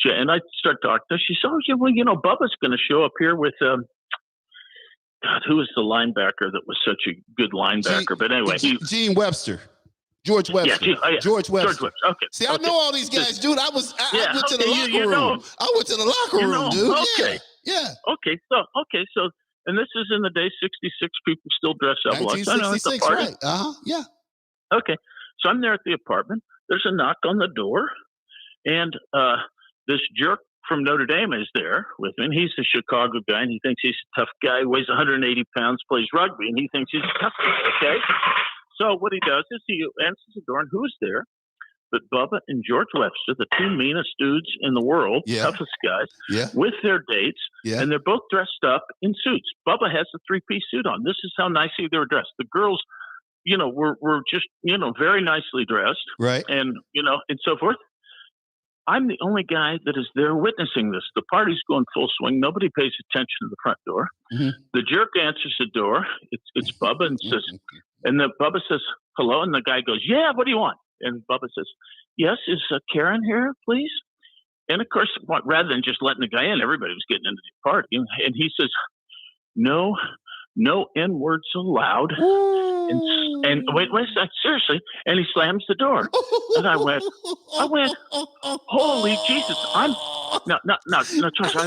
and I start talking to her. She says, "Oh, yeah, well, Bubba's going to show up here with God, who was the linebacker that was such a good linebacker?" But anyway, Gene Webster. George Webster. Yeah, George Webster. Okay. See, I know all these guys, dude. I went to the locker room. I went to the locker room, dude. Okay. Yeah. Okay. So, and this is in the day 66. People still dress up. 1966, right? Yeah. Okay. So I'm there at the apartment. There's a knock on the door, and this jerk from Notre Dame is there with me. And he's a Chicago guy, and he thinks he's a tough guy. Weighs 180 pounds, plays rugby, and he thinks he's a tough guy. Okay. So what he does is he answers the door, and who's there? But Bubba and George Webster, the two meanest dudes in the world, toughest guys, with their dates, and they're both dressed up in suits. Bubba has a three-piece suit on. This is how nicely they were dressed. The girls, were just, very nicely dressed, right? And and so forth. I'm the only guy that is there witnessing this. The party's going full swing. Nobody pays attention to the front door. Mm-hmm. The jerk answers the door. It's Bubba and says, and the Bubba says, "Hello," and the guy goes, "Yeah, what do you want?" And Bubba says, "Yes, is Karen here, please?" And of course, rather than just letting the guy in, everybody was getting into the party. And he says, "No N-words allowed." And wait, seriously. And he slams the door. And I went, "Holy Jesus. No, Josh, I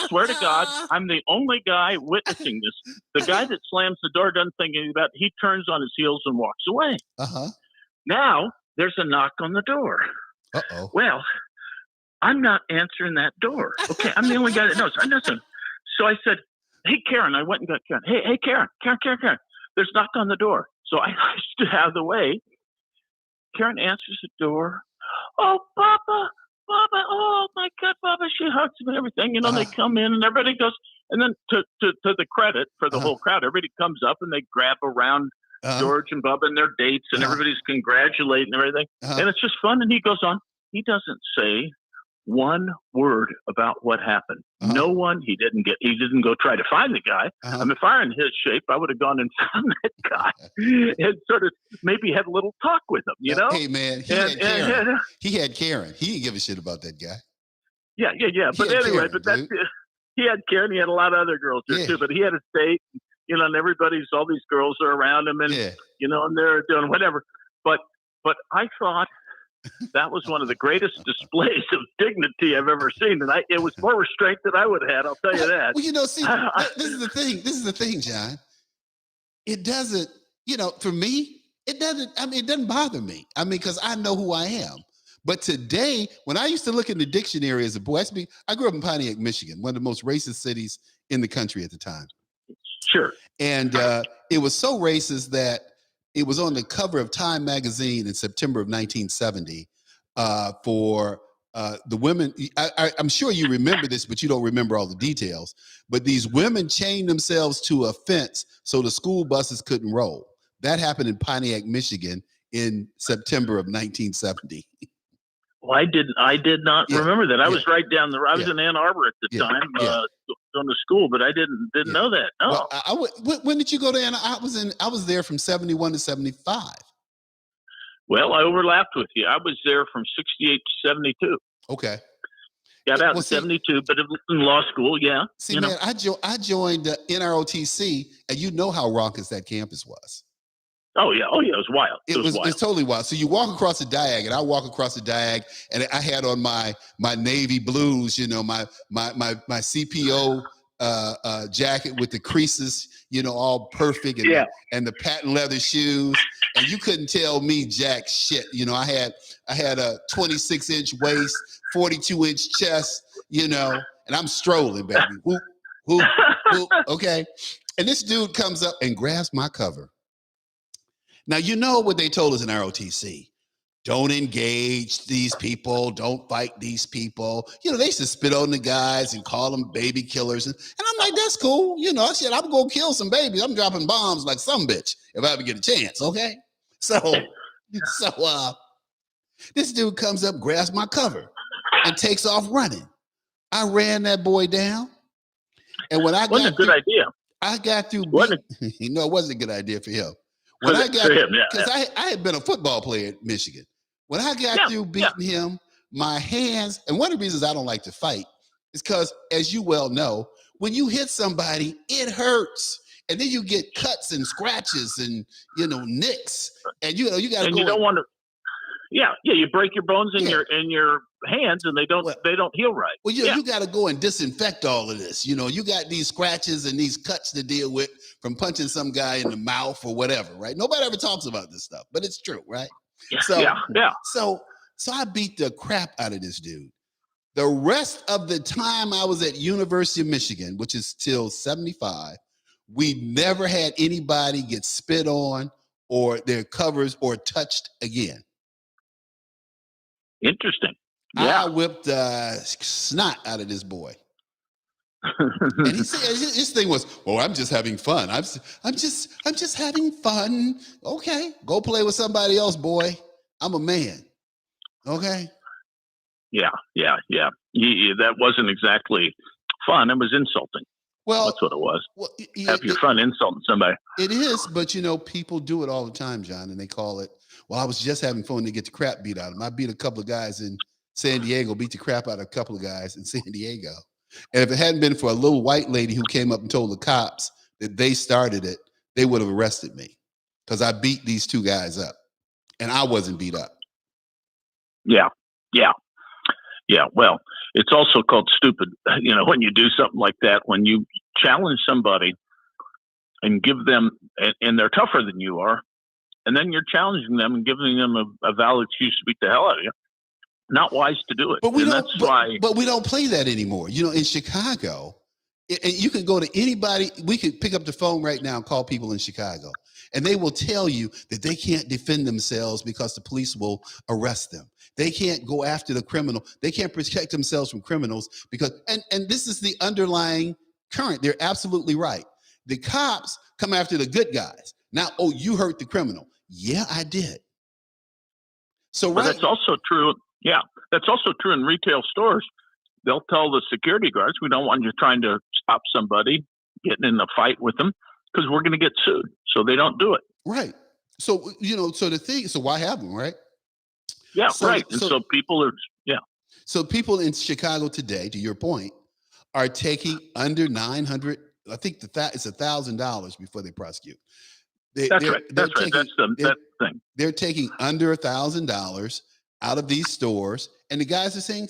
swear to God, I'm the only guy witnessing this. The guy that slams the door doesn't think anything about it. He turns on his heels and walks away. Uh-huh. Now there's a knock on the door. Uh-oh. Well, I'm not answering that door. Okay, I'm the only guy that knows. I know some. So I said, "Hey, Karen," I went and got Karen. Hey, Karen. There's a knock on the door. So I stood out of the way. Karen answers the door. "Oh, Papa, oh my God, Papa." She hugs him and everything. They come in and everybody goes. And then to the credit for the whole crowd, everybody comes up and they grab around George and Bubba and their dates, and everybody's congratulating and everything. And it's just fun. And he goes on. He doesn't say one word about what happened. No one. He didn't go try to find the guy. I mean, if I were in his shape, I would have gone and found that guy and sort of maybe had a little talk with him. Hey man, he had Karen. He didn't give a shit about that guy. But anyway, Karen, he had Karen. He had a lot of other girls there too. But he had a date, and all these girls are around him, and and they're doing whatever. But I thought that was one of the greatest displays of dignity I've ever seen, and it was more restraint than I would have had. I'll tell you that. Well, see, this is the thing. This is the thing, John. It doesn't, for me, it doesn't. I mean, it doesn't bother me. I mean, because I know who I am. But today, when I used to look in the dictionary as a boy, I grew up in Pontiac, Michigan, one of the most racist cities in the country at the time. Sure. And it was so racist that it was on the cover of Time magazine in September of 1970 for the women. I'm sure you remember this, but you don't remember all the details. But these women chained themselves to a fence so the school buses couldn't roll. That happened in Pontiac, Michigan in September of 1970. Well, I did not remember that. I was right down the road. I was in Ann Arbor at the time, going to school, but I didn't know that. No. Well, when did you go to Ann? I was there from 71 to 75. Well, I overlapped with you. I was there from 68 to 72. Okay. Got out in 72, but in law school, yeah. See, man, I joined NROTC, and you know how raucous that campus was. Oh yeah, it was wild. It was wild. It's totally wild. So you walk across the diag, and I walk across the diag, and I had on my navy blues, my CPO jacket with the creases, all perfect, and the patent leather shoes, and you couldn't tell me jack shit. I had a 26-inch waist, 42-inch chest, and I'm strolling, baby. Whoop, whoop, whoop. Okay, and this dude comes up and grabs my cover. Now, you know what they told us in ROTC. Don't engage these people. Don't fight these people. They used to spit on the guys and call them baby killers. And I'm like, that's cool. I said, I'm going to kill some babies. I'm dropping bombs like some bitch if I ever get a chance, okay? So this dude comes up, grabs my cover, and takes off running. I ran that boy down. And when I got wasn't a good idea. I got through. It wasn't a good idea for him. When I got, because I had been a football player at Michigan. When I got through beating him, my hands, and one of the reasons I don't like to fight is because, as you well know, when you hit somebody, it hurts. And then you get cuts and scratches and, nicks. And, you got to go. You don't want to. Yeah, you break your bones in your hands, and they don't heal right. Well, you got to go and disinfect all of this. You got these scratches and these cuts to deal with from punching some guy in the mouth or whatever, right? Nobody ever talks about this stuff, but it's true, right? Yeah. So I beat the crap out of this dude. The rest of the time I was at University of Michigan, which is till 75, we never had anybody get spit on or their covers or touched again. Interesting. Yeah. I whipped snot out of this boy. And he said his thing was, I'm just having fun. I'm just having fun. Okay, go play with somebody else, boy. I'm a man. Okay. Yeah. That wasn't exactly fun. It was insulting. Well, that's what it was. Well, have your fun insulting somebody. It is, but people do it all the time, John, and they call it, I was just having fun to get the crap beat out of them. I beat a couple of guys in San Diego, beat the crap out of a couple of guys in San Diego. And if it hadn't been for a little white lady who came up and told the cops that they started it, they would have arrested me because I beat these two guys up and I wasn't beat up. Yeah. Well, it's also called stupid, when you do something like that, when you challenge somebody and give them, and they're tougher than you are, and then you're challenging them and giving them a valid excuse to beat the hell out of you. Not wise to do it. But we don't play that anymore. In Chicago, and you can go to anybody. We could pick up the phone right now and call people in Chicago, and they will tell you that they can't defend themselves because the police will arrest them. They can't go after the criminal. They can't protect themselves from criminals because, and this is the underlying current. They're absolutely right. The cops come after the good guys. Now, you hurt the criminal. Yeah, I did. So but that's also true. Yeah, that's also true in retail stores. They'll tell the security guards, we don't want you trying to stop somebody getting in a fight with them because we're going to get sued. So they don't do it. Right. So, so why have them, right? Yeah, right. And so people are, So people in Chicago today, to your point, are taking under 900. I think it's $1,000 before they prosecute. That's right. That's right. That's the thing. They're taking under $1,000 out of these stores, and the guys are saying,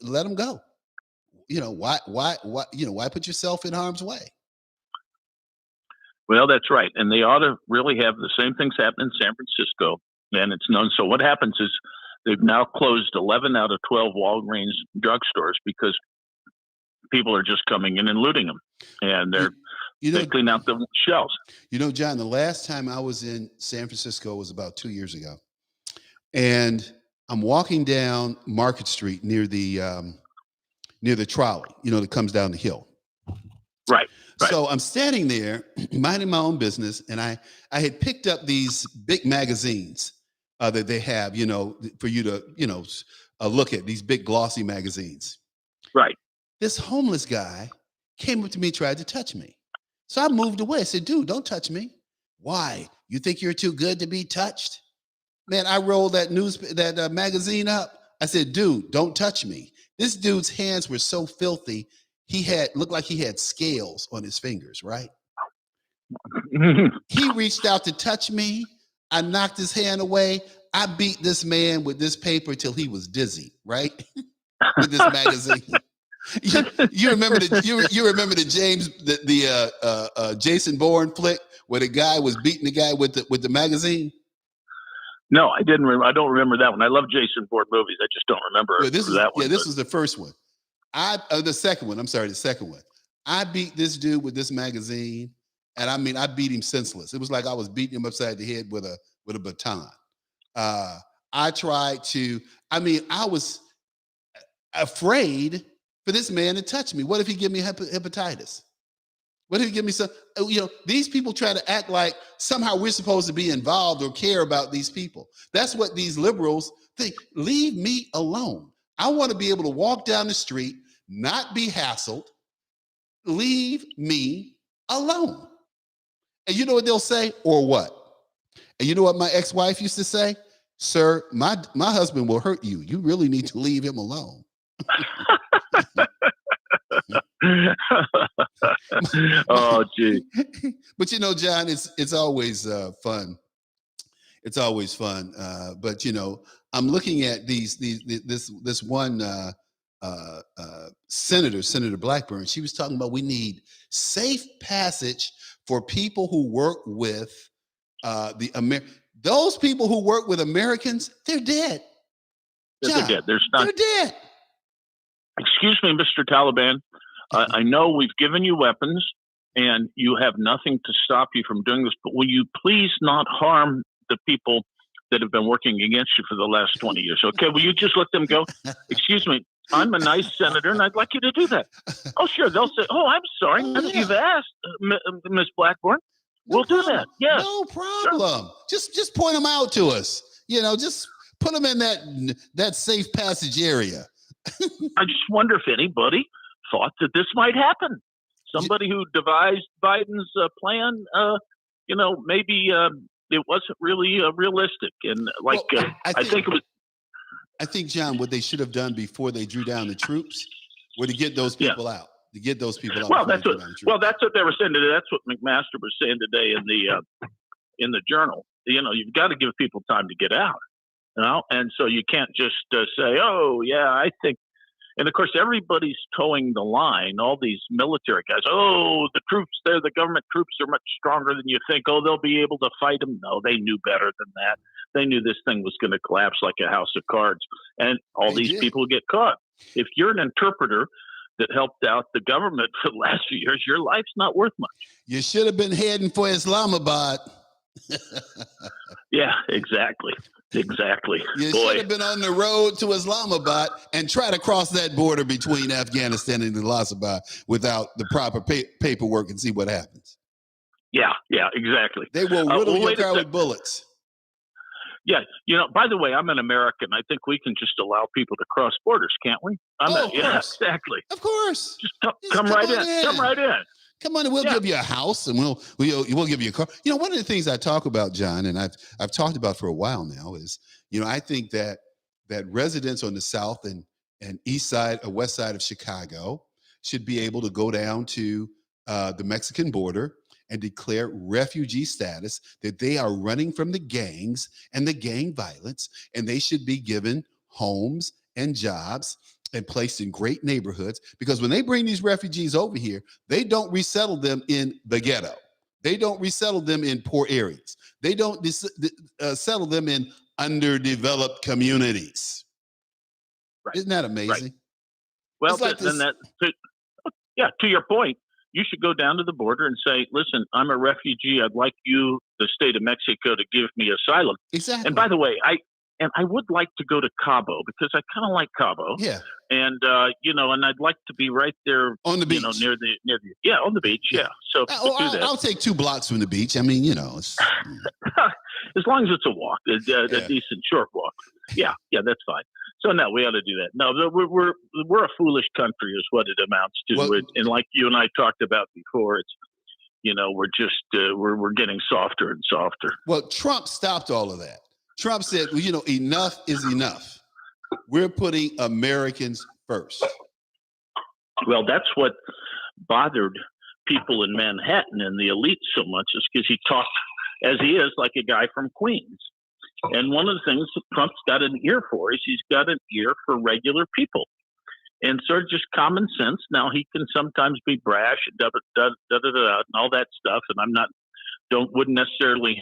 "Let them go." Why put yourself in harm's way? Well, that's right, and they ought to really have the same things happen in San Francisco, and it's known. So what happens is they've now closed 11 out of 12 Walgreens drugstores because people are just coming in and looting them, and they clean out the shelves. John, the last time I was in San Francisco was about 2 years ago, and I'm walking down Market Street near the trolley, that comes down the hill. Right. So I'm standing there minding my own business, and I had picked up these big magazines that they have, for you to, look at, these big glossy magazines. Right. This homeless guy came up to me, tried to touch me. So I moved away. I said, "Dude, don't touch me." "Why? You think you're too good to be touched?" Man, I rolled that magazine up. I said, "Dude, don't touch me." This dude's hands were so filthy. Looked like he had scales on his fingers, right? He reached out to touch me. I knocked his hand away. I beat this man with this paper till he was dizzy, right? With this magazine. You remember the Jason Bourne flick where the guy was beating the guy with the magazine? No, I didn't. I don't remember that one. I love Jason Bourne movies. I just don't remember that one. Yeah, this was the first one. The second one. I'm sorry, the second one. I beat this dude with this magazine, and I beat him senseless. It was like I was beating him upside the head with a baton. I was afraid for this man to touch me. What if he give me hepatitis? What if he give me some? These people try to act like somehow we're supposed to be involved or care about these people. That's what these liberals think. Leave me alone. I want to be able to walk down the street, not be hassled. Leave me alone. And you know what they'll say? Or what? And you know what my ex-wife used to say? "Sir, my husband will hurt you. You really need to leave him alone." Oh, gee. But John, it's always fun. It's always fun. But I'm looking at this one Senator Blackburn. She was talking about we need safe passage for people who work with those people who work with Americans. They're dead. They're dead. They're dead. Excuse me, Mr. Taliban. I know we've given you weapons and you have nothing to stop you from doing this, but will you please not harm the people that have been working against you for the last 20 years? Okay, will you just let them go? Excuse me, I'm a nice senator and I'd like you to do that. Oh, sure. They'll say, "Oh, I'm sorry. You've asked, Ms. Blackburn. We'll do that. Yes. No problem. Sure. Just point them out to us. Just put them in that safe passage area. I just wonder if anybody thought that this might happen. Somebody who devised Biden's plan, maybe it wasn't really realistic. And I think it was. I think, John, what they should have done before they drew down the troops were to get those people out. To get those people out. Well, that's what they were saying today. That's what McMaster was saying today in the Journal. You've got to give people time to get out. And so you can't just say, "Oh, yeah, I think." And of course, everybody's towing the line. All these military guys. "Oh, the troops there, the government troops are much stronger than you think. Oh, they'll be able to fight them." No, they knew better than that. They knew this thing was going to collapse like a house of cards, and these people get caught. If you're an interpreter that helped out the government for the last few years, your life's not worth much. You should have been heading for Islamabad. Yeah, exactly. You should have been on the road to Islamabad and try to cross that border between Afghanistan and Islamabad without the proper paperwork and see what happens. Yeah, exactly. They will riddle your car with bullets. Yeah, by the way, I'm an American. I think we can just allow people to cross borders, can't we? Yeah, exactly. Of course. Just come right in. Come right in. Come on, and we'll give you a house, and we'll give you a car. One of the things I talk about, John, and I've talked about for a while now is, I think that residents on the South and and east side or west side of Chicago should be able to go down to the Mexican border and declare refugee status, that they are running from the gangs and the gang violence, and they should be given homes and jobs and placed in great neighborhoods. Because when they bring these refugees over here, they don't resettle them in the ghetto. They don't resettle them in poor areas. They don't settle them in underdeveloped communities. Right. Isn't that amazing? Right. Well, like then to your point, you should go down to the border and say, listen, I'm a refugee. I'd like you, the state of Mexico, to give me asylum. Exactly. And by the way, I would like to go to Cabo because I kind of like Cabo. Yeah. And, and I'd like to be right there on the beach, near the on the beach. Yeah. So I'll take 2 blocks from the beach. I mean, it's, as long as it's a walk, a decent short walk. Yeah. That's fine. So no, we ought to do that. No, we're a foolish country, is what it amounts to. Well, and like you and I talked about before, it's we're just we're getting softer and softer. Well, Trump stopped all of that. Trump said, well, enough is enough. We're putting Americans first. Well, that's what bothered people in Manhattan and the elite so much, is because he talked as he is like a guy from Queens. And one of the things that Trump's got an ear for is he's got an ear for regular people, and sort of just common sense. Now, he can sometimes be brash and and all that stuff. And wouldn't necessarily,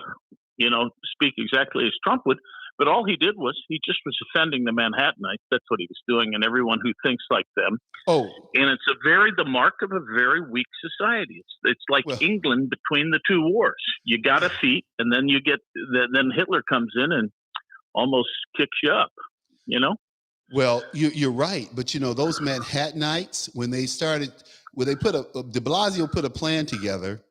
speak exactly as Trump would. But all he did was he just was offending the Manhattanites. That's what he was doing, and everyone who thinks like them. Oh, and it's the mark of a very weak society. It's like England between the 2 wars. You got a feat, and then then Hitler comes in and almost kicks you up. Well, you're right, but those Manhattanites, when they put de Blasio put a plan together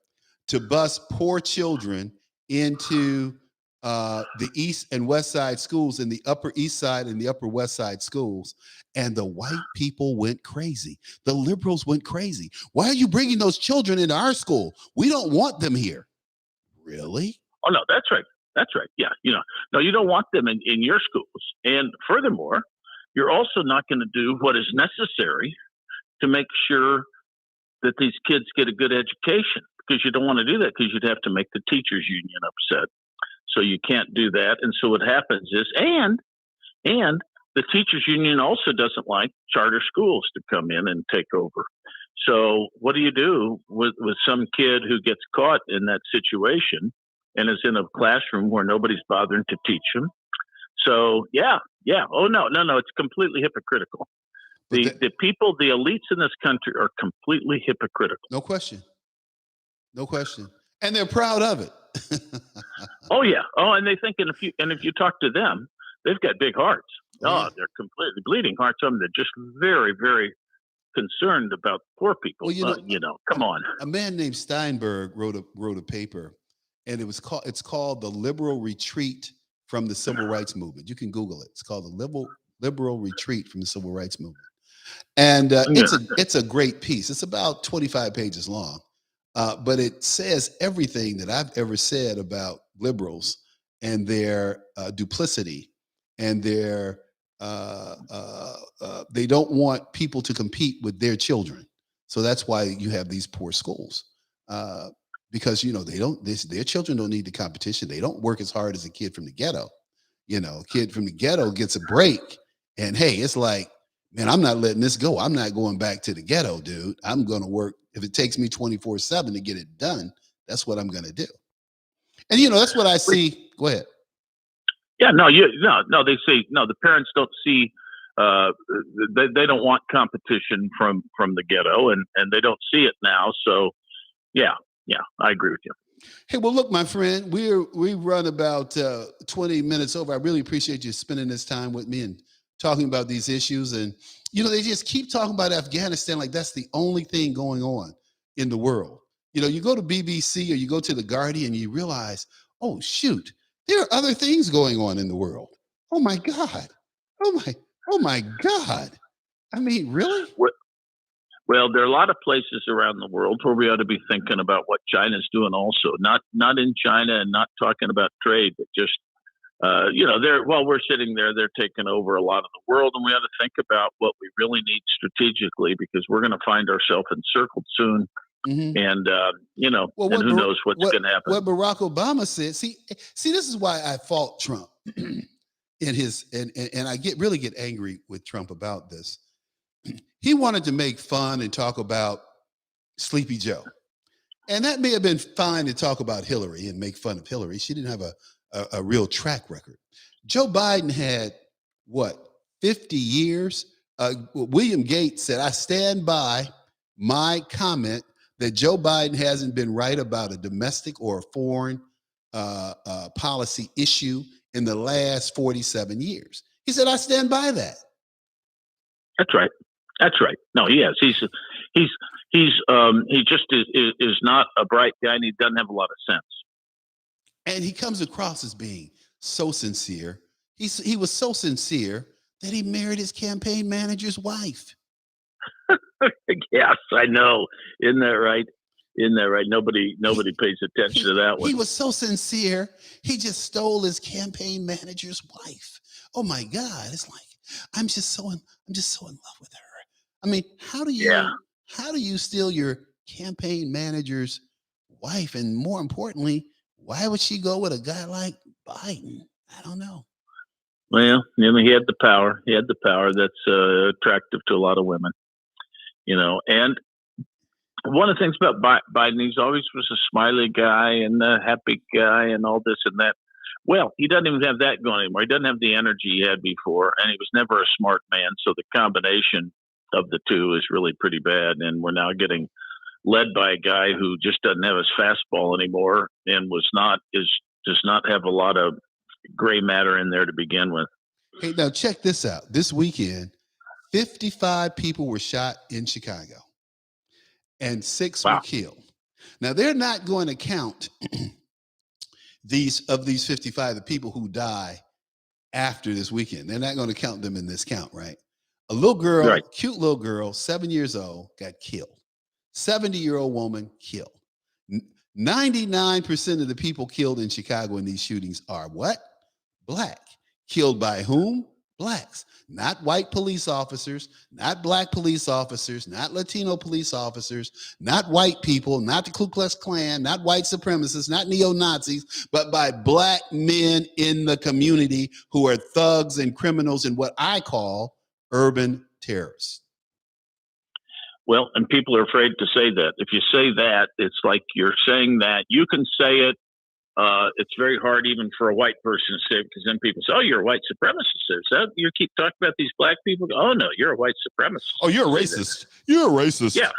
to bus poor children into the East and West Side schools, in the Upper East Side and the Upper West Side schools, and the white people went crazy. The liberals went crazy. Why are you bringing those children into our school? We don't want them here. Really? Oh, no, that's right. That's right. Yeah. No, you don't want them in your schools. And furthermore, you're also not going to do what is necessary to make sure that these kids get a good education, because you don't want to do that, because you'd have to make the teachers union upset. So you can't do that. And so what happens is, and the teachers union also doesn't like charter schools to come in and take over. So what do you do with some kid who gets caught in that situation and is in a classroom where nobody's bothering to teach him? So yeah. Oh, no. It's completely hypocritical. The people, the elites in this country are completely hypocritical. No question. And they're proud of it. Oh yeah. Oh, and they think, if you talk to them, they've got big hearts. Oh, they're completely bleeding hearts. They're just very, very concerned about poor people. Well, come on. A man named Steinberg wrote a paper, and it's called The Liberal Retreat from the Civil Rights Movement. You can Google it. It's called The Liberal Retreat from the Civil Rights Movement. And it's a great piece. It's about 25 pages long. But it says everything that I've ever said about liberals and their duplicity and their they don't want people to compete with their children. So that's why you have these poor schools, because their children don't need the competition. They don't work as hard as a kid from the ghetto. A kid from the ghetto gets a break, and hey, it's like, man, I'm not letting this go. I'm not going back to the ghetto, dude. I'm going to work. If it takes me 24/7 to get it done, that's what I'm going to do. And, that's what I see. Go ahead. Yeah, no, they say, no, the parents don't see, they don't want competition from the ghetto, and they don't see it now. So yeah, I agree with you. Hey, well, look, my friend, we run about 20 minutes over. I really appreciate you spending this time with me and talking about these issues. And, they just keep talking about Afghanistan like that's the only thing going on in the world. You go to BBC or you go to The Guardian, you realize, oh, shoot, there are other things going on in the world. Oh, my God. Oh, my God. I mean, really? Well, there are a lot of places around the world where we ought to be thinking about what China's doing also. Not in China and not talking about trade, but just they're while we're sitting there, they're taking over a lot of the world, and we ought to think about what we really need strategically, because we're going to find ourselves encircled soon. Mm-hmm. And Well, and who knows what's going to happen. What Barack Obama said. See, this is why I fault Trump in his and I really get angry with Trump about this. He wanted to make fun and talk about Sleepy Joe, and that may have been fine to talk about Hillary and make fun of Hillary. She didn't have a real track record. Joe Biden had 50 years. William Gates said, "I stand by my comment that Joe Biden hasn't been right about a domestic or a foreign policy issue in the last 47 years." He said, "I stand by that." That's right. That's right. No, he has. He just is not a bright guy, and he doesn't have a lot of sense. And he comes across as being so sincere. He was so sincere that he married his campaign manager's wife. Yes, I know. Isn't that right? Isn't that right? Nobody pays attention to that one. He was so sincere. He just stole his campaign manager's wife. Oh my God! It's like I'm just so in love with her. I mean, how do you steal your campaign manager's wife? And more importantly, why would she go with a guy like Biden? I don't know. Well, he had the power. He had the power that's attractive to a lot of women. And one of the things about Biden, he's always was a smiley guy and a happy guy and all this and that. Well, he doesn't even have that going anymore. He doesn't have the energy he had before, and he was never a smart man. So the combination of the two is really pretty bad. And we're now getting led by a guy who just doesn't have his fastball anymore and does not have a lot of gray matter in there to begin with. Hey, now check this out. This weekend, 55 people were shot in Chicago and 6 were killed. Now, they're not going to count these 55, the people who die after this weekend. They're not going to count them in this count, right? A little girl, right. Cute little girl, 7 years old, got killed. 70-year-old woman killed. 99% of the people killed in Chicago in these shootings are what? Black. Killed by whom? Blacks. Not white police officers, not black police officers, not Latino police officers, not white people, not the Ku Klux Klan, not white supremacists, not neo-Nazis, but by black men in the community who are thugs and criminals and what I call urban terrorists. Well, and people are afraid to say that. If you say that, it's like you're saying that. You can say it. It's very hard even for a white person to say it, because then people say, "Oh, you're a white supremacist." So you keep talking about these black people. Oh no, you're a white supremacist. Oh, you're a racist. You're a racist. Yeah.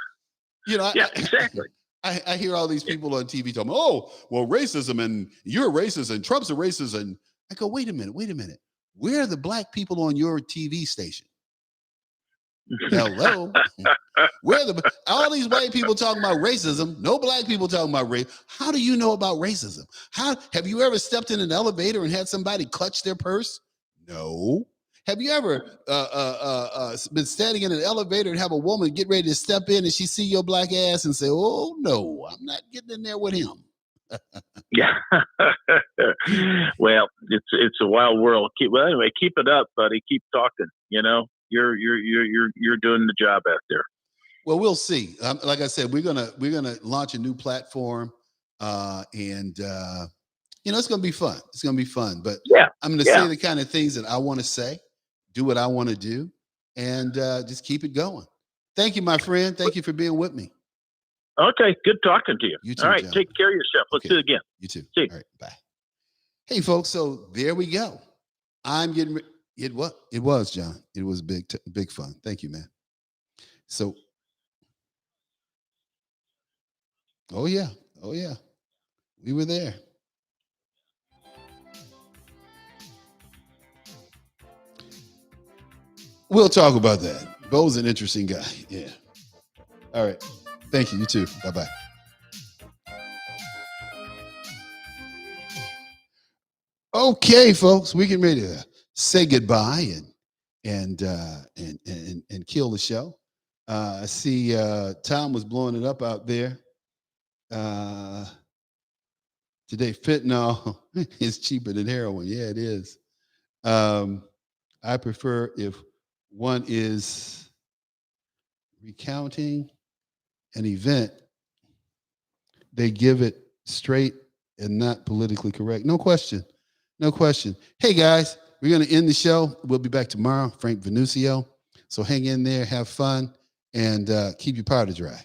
Yeah, exactly. I hear all these people on TV talking, "Oh, well, racism, and you're a racist, and Trump's a racist." And I go, wait a minute. Where are the black people on your TV station? Hello. Where the all these white people talking about racism, no black people talking about race. How do you know about racism? How have you ever stepped in an elevator and had somebody clutch their purse? No. Have you ever been standing in an elevator and have a woman get ready to step in and she see your black ass and say, "Oh no, I'm not getting in there with him"? Yeah. Well, it's a wild world. Anyway, keep it up, buddy. Keep talking. You're doing the job out there. Well, we'll see. Like I said, we're gonna launch a new platform, and it's gonna be fun. It's gonna be fun. But I'm gonna say the kind of things that I want to say, do what I want to do, and just keep it going. Thank you, my friend. Thank you for being with me. Okay, good talking to you. You too, all right, John. Take care of yourself. Let's do it again. You too. See you. All right, bye. Hey, folks. So there we go. I'm getting. It was John. It was big fun. Thank you, man. So. Oh yeah. We were there. We'll talk about that. Bo's an interesting guy. Yeah. All right. Thank you. You too. Bye-bye. Okay, folks, we can ready to say goodbye and kill the show. I see Tom was blowing it up out there. Today, fentanyl is cheaper than heroin. Yeah, it is. I prefer if one is recounting an event, they give it straight and not politically correct. No question. No question. Hey, guys, we're going to end the show. We'll be back tomorrow, Frank Venucio. So hang in there, have fun, and keep your powder dry.